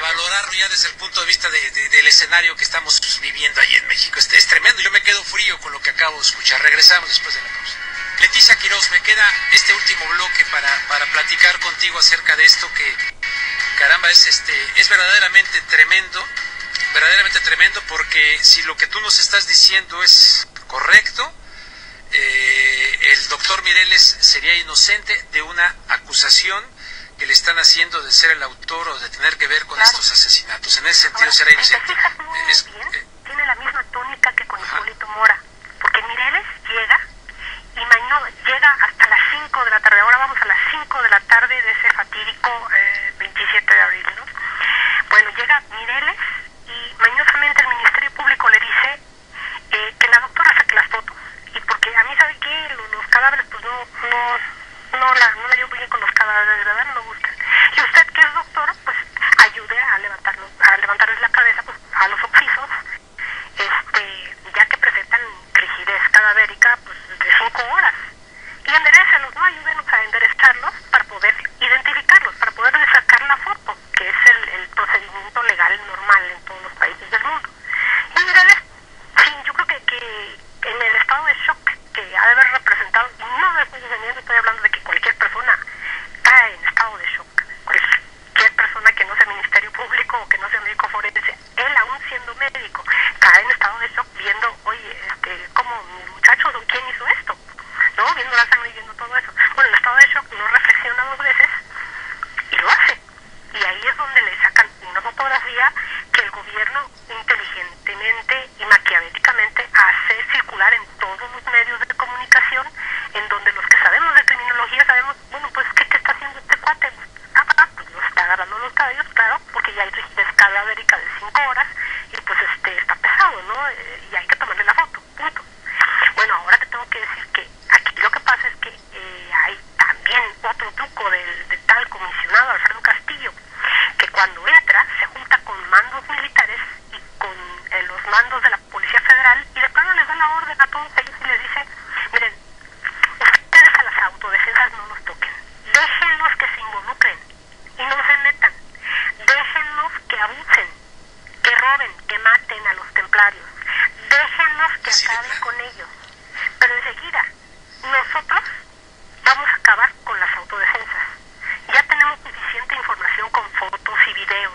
valorarlo ya desde el punto de vista del escenario que estamos viviendo ahí en México. Es tremendo, yo me quedo frío con lo que acabo de escuchar. Regresamos después de la pausa. Leticia Quiroz, me queda este último bloque para platicar contigo acerca de esto que, caramba, es verdaderamente tremendo, porque si lo que tú nos estás diciendo es correcto, el doctor Mireles sería inocente de una acusación que le están haciendo de ser el autor o de tener que ver con estos asesinatos. En ese sentido será inocente. Tiene la misma tónica que con Hipólito Mora, porque Mireles llega hasta las 5 de la tarde. Ahora vamos a las 5 de la tarde de ese fatídico 27 de abril, ¿no? Bueno, llega Mireles y mañosamente el Ministerio Público le dice que la doctora saque las fotos, y porque a mí, ¿sabe qué? Los cadáveres, pues no le dio bien con los cadáveres, ¿verdad? No me gustan. Y usted, que es doctor, pues ayude a levantarles la cabeza, pues, a los occisos, ya que presentan rigidez cadavérica, pues, de 5 horas. Y enderécelos, ¿no? Ayúdenos a enderezarlos para poder identificarlos, para poderles sacar la foto, que es el procedimiento legal normal en todos los países del mundo. Y Mireles, sí, yo creo que en el estado de shock que ha de haber representado, no estoy defendiendo, estoy hablando de que cualquier persona cae en estado de shock, cualquier persona que no sea Ministerio Público o que no sea médico forense, él aún siendo médico, cae en estado de shock viendo, oye, como mi muchacho, ¿quién hizo esto? ¿No? Viendo la sangre y viendo todo eso. Bueno, en estado de shock no reflexiona 2 veces y lo hace. Y ahí es donde le sacan una fotografía que el gobierno inteligentemente y maquiavélicamente hace circular en todos los medios de comunicación, en donde los que sabemos de criminología sabemos, bueno, pues, ¿qué está haciendo este cuate? Pues los está agarrando los cabellos, claro, porque ya hay rigidez cadavérica de 5 horas y pues está pesado, ¿no? Y hay que tomarle la foto, punto. Bueno, ahora te tengo que decir que aquí lo que pasa es que hay también otro truco del tal comisionado Alfredo Castillo, que cuando entra se junta con mandos militares y con los mandos de la Policía Federal, y de plano les da la orden a todos ellos y les dice, miren, ustedes a las autodefensas no los toquen, déjenlos que se involucren y no se metan, déjenlos que abusen, que roben, que maten a los templarios, déjenlos que acaben con ellos, pero enseguida nosotros vamos a acabar con las autodefensas. Ya tenemos suficiente información con fotos y videos.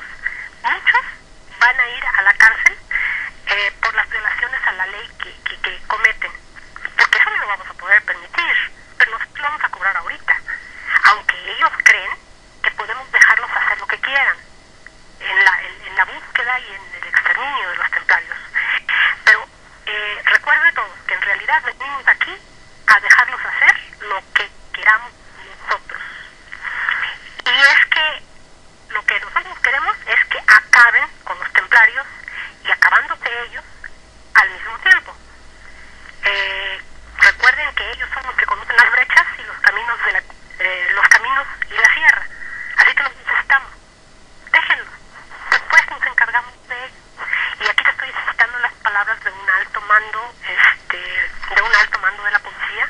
Muchos van a ir a la cárcel por las violaciones a la ley que cometen, porque eso no lo vamos a poder permitir, pero nosotros lo vamos a cobrar ahorita, aunque ellos creen que podemos dejarlos hacer lo que quieran en la búsqueda y en el exterminio de los templarios. Pero recuerden todos que en realidad venimos aquí a dejarlos hacer lo que queramos nosotros. Y es que lo que nosotros queremos es que acaben con los templarios y acabándose ellos al mismo tiempo. Recuerden que ellos son los que conocen las brechas y los caminos y la sierra. Así que los necesitamos. Déjenlos. Después nos encargamos de ellos. mando, de un alto mando de la policía,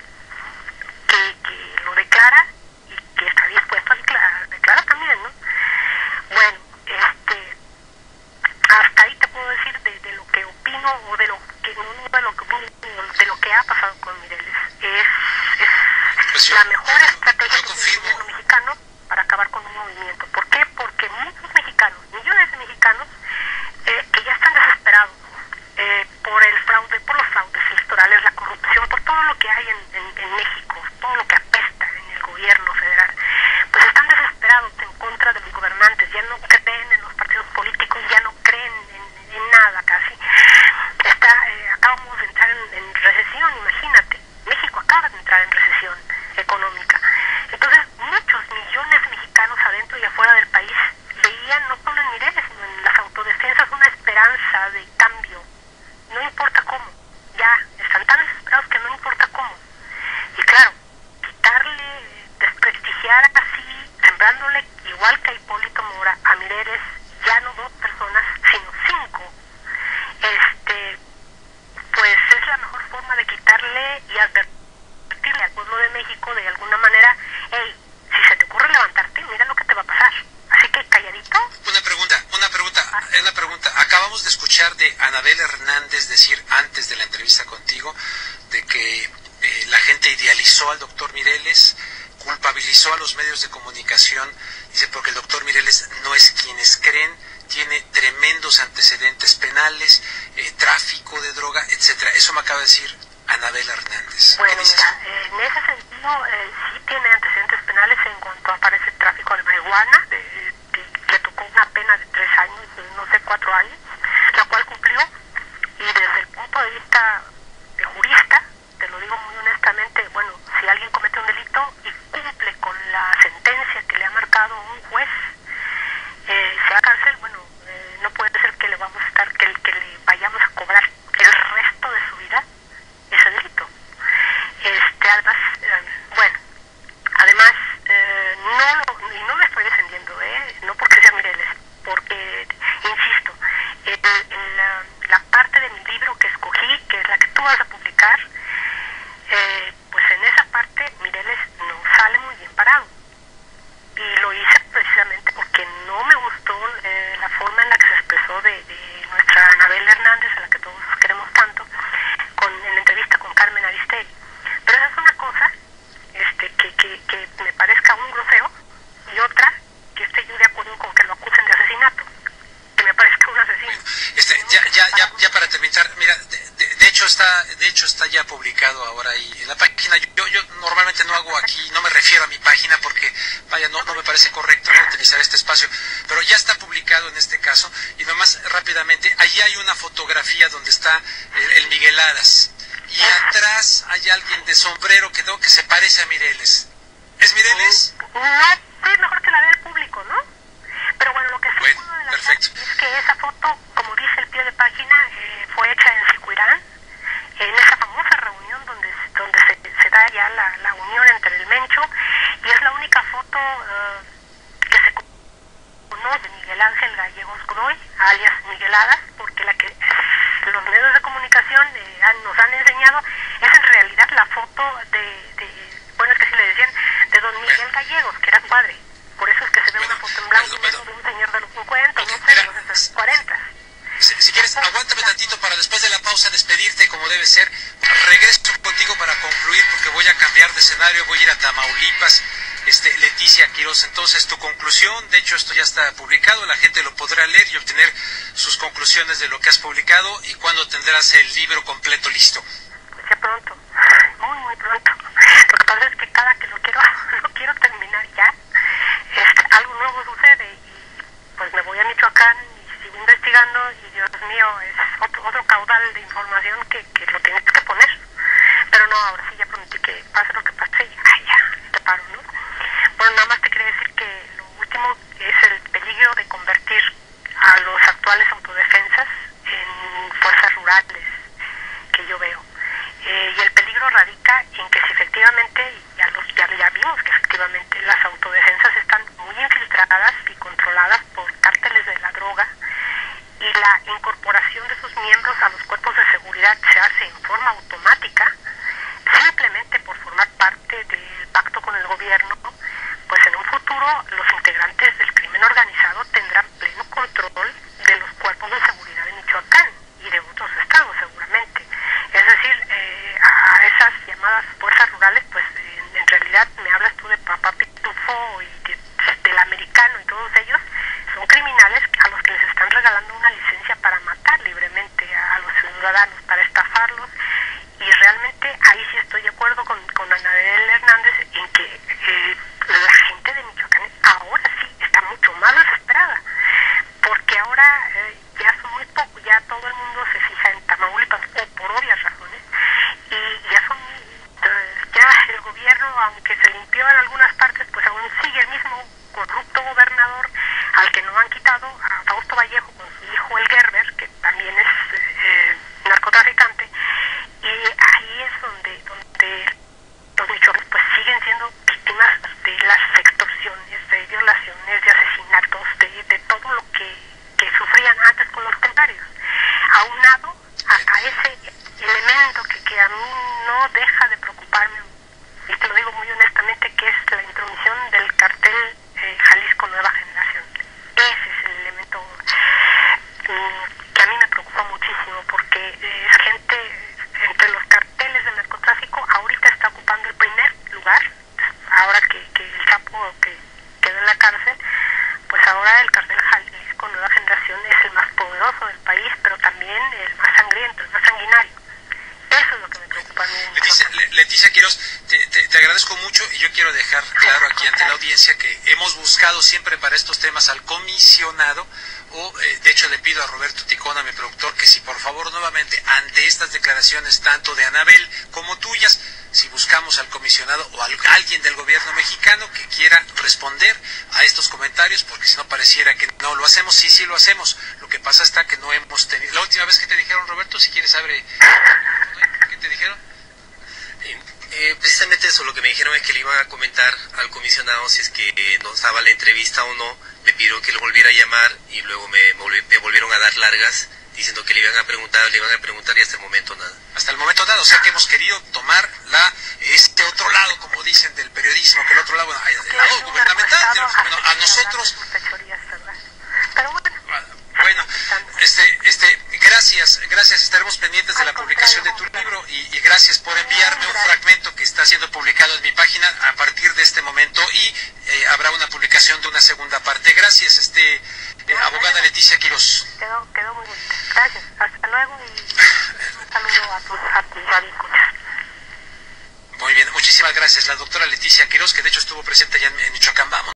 que lo declara y que está dispuesto a declarar también, ¿no? Bueno, hasta ahí te puedo decir de lo que opino, o de lo que no de lo que opino, de lo que ha pasado con Mireles. Es la mejor estrategia que tiene el gobierno mexicano para acabar con un movimiento. ¿Por qué? Porque muchos mexicanos, millones de mexicanos, que ya están desesperados por el fraude, por los fraudes electorales, la corrupción, por todo lo que hay en México, todo lo que apesta en el gobierno federal, pues están desesperados en contra de los gobernantes, ya no creen en los partidos políticos, ya no creen en nada casi. Acabamos de entrar en recesión, imagínate, México acaba de entrar en recesión económica. Entonces muchos millones de mexicanos adentro y afuera del país veían no solo en Mireles, sino en las autodefensas una esperanza de cambio, no importa cómo, ya están tan desesperados que no importa cómo. Y claro, quitarle, desprestigiar así, sembrándole igual que a Hipólito Mora, a Mireles, ya no 2 personas, sino 5, pues es la mejor forma de quitarle y advertirle al pueblo de México de alguna manera: hey, si se te ocurre levantarte, mira lo que te va a pasar. Así que calladito. Una pregunta. Acabamos de escuchar de Anabel Hernández decir antes de la entrevista contigo de que la gente idealizó al doctor Mireles, culpabilizó a los medios de comunicación, dice, porque el doctor Mireles no es quienes creen, tiene tremendos antecedentes penales, tráfico de droga, etcétera. Eso me acaba de decir Anabel Hernández. Bueno, mira, en ese sentido sí tiene antecedentes penales en cuanto aparece tráfico de marihuana, le tocó una pena de 3 años, no sé, 4 años, la cual cumplió, y desde el punto de vista de jurista, te lo digo muy honestamente, bueno, si alguien comete un delito y cumple con la sentencia que le ha marcado un juez, sea cárcel, bueno, no puede ser que le vayamos a cobrar el resto de su vida ese delito. Además, no me estoy defendiendo, no porque sea Mireles, porque, insisto, en la parte de mi libro que escogí, que es la que tú vas a publicar, pues en esa parte Mireles no sale muy bien parado. Y lo hice precisamente porque no me gustó la forma en la que se expresó de nuestra Anabel Hernández, a la que todos queremos tanto, en la entrevista con Carmen Aristegui. Pero esa es una cosa que me parezca un grosero, y otra que esté yo de acuerdo con que lo acusen de asesinato, que me parezca un asesino. Ya para terminar, mira, de hecho está ya publicado ahora ahí en la página. Yo normalmente no hago aquí, no me refiero a mi página porque, vaya, no me parece correcto, ¿no?, utilizar este espacio, pero ya está publicado en este caso. Y nomás rápidamente, ahí hay una fotografía donde está el Migueladas, y atrás hay alguien de sombrero que se parece a Mireles. ¿Es Mireles? No, es mejor que la vea el público, ¿no? Pero bueno, lo que sí puedo adelantar es que esa foto, como dice el pie de página, fue hecha en Sicuirán, en esa famosa reunión donde se da ya la unión entre el Mencho, y es la única foto que se conoce de Miguel Ángel Gallegos Godoy, alias Migueladas, porque la que los medios de comunicación nos han enseñado es en realidad la foto bueno, es que sí le decían, de don Miguel Gallegos, que era padre. Por eso es que se ve una foto en blanco y negro de un señor de los 50, no sé, de los 40. Si quieres, aguántame tantito para después de la pausa despedirte como debe ser. Regreso contigo para concluir porque voy a cambiar de escenario, voy a ir a Tamaulipas. Leticia Quiroz, entonces tu conclusión, de hecho esto ya está publicado, la gente lo podrá leer y obtener sus conclusiones de lo que has publicado. ¿Y cuándo tendrás el libro completo listo? Pues ya pronto, muy pronto. Lo que pasa es que cada que lo quiero terminar ya, algo nuevo sucede y pues me voy a Michoacán y sigo investigando y Dios mío, es otro caudal de información que lo tienes que poner. Pero no, ahora sí ya prometí que pase lo que pase y ya, te paro, ¿no? Bueno, nada más te quería decir que lo último es el peligro de convertir a los actuales autodefensas en fuerzas rurales que yo veo. Y el peligro radica en que si efectivamente, ya vimos que efectivamente las autodefensas están muy infiltradas y controladas por cárteles de la droga, y la incorporación de sus miembros a los cuerpos de seguridad se hace en forma automática, simplemente por formar parte del pacto con el gobierno, pues en un futuro los integrantes del crimen organizado tendrán pleno control de los cuerpos de seguridad de Michoacán y de otros estados seguramente. Es decir, a esas llamadas fuerzas rurales, pues en realidad me hablas tú de Papá Pitufo y del americano y todos ellos, son criminales a los que les están regalando una licencia para matar libremente a los ciudadanos, para estafarlos, y realmente ahí sí estoy de acuerdo con Anabel Hernández en que la gente de Michoacán ahora sí está mucho más desesperada, porque ahora ya son muy pocos, ya todo el mundo se fija en Tamaulipas, o por obvias razones, y ya son, ya el gobierno, aunque se limpió en algunas partes, pues aún sigue el mismo corrupto gobernador al que no han quitado, a Fausto Vallejo con su hijo el Gerber, que también es narcotraficante, y ahí es donde los michoacanos pues siguen siendo víctimas de las extorsiones, de violaciones, de asesinatos, de todo lo que sufrían antes con los templarios, aunado a ese elemento que a mí no deja de preocuparme, y te lo digo muy honestamente, que es la intromisión del cartel Jalisco Nueva Generación. Ese es el elemento que a mí me preocupa muchísimo, porque es gente entre los carteles del narcotráfico, ahorita está ocupando el primer lugar, ahora que el Chapo que quedó en la cárcel, pues ahora el cartel Jalisco Nueva Generación es el más poderoso del país, pero también el más sangriento, el más sanguinario. Eso es lo que me preocupa a mí. Leticia Quiroz, te agradezco mucho, y yo quiero dejar claro aquí ante la audiencia que hemos buscado siempre para estos temas al comisionado, o de hecho le pido a Roberto Ticona, mi productor, que si por favor nuevamente ante estas declaraciones tanto de Anabel como tuyas, si buscamos al comisionado o a alguien del gobierno mexicano que quiera responder a estos comentarios, porque si no pareciera que no lo hacemos. Sí lo hacemos, lo que pasa está que no hemos tenido. La última vez que te dijeron, Roberto, si quieres abre, ¿qué te dijeron? Precisamente eso, lo que me dijeron es que le iban a comentar al comisionado si es que nos daba la entrevista o no. Me pidió que lo volviera a llamar y luego me volvieron a dar largas diciendo que le iban a preguntar y hasta el momento nada. Hasta el momento nada, o sea que hemos querido tomar este otro lado, como dicen, del periodismo, que el otro lado, el lado gubernamental, a nosotros. Pero bueno, gracias, estaremos pendientes de la publicación de tu libro, y gracias por enviarme un fragmento que está siendo publicado en mi página a partir de este momento, y habrá una publicación de una segunda parte. Gracias, abogada Leticia Quiroz. Quedó muy bien. Gracias, hasta luego, y un saludo a tus radioescuchas. Muy bien, muchísimas gracias. La doctora Leticia Quiroz, que de hecho estuvo presente allá en Michoacán. Vamos.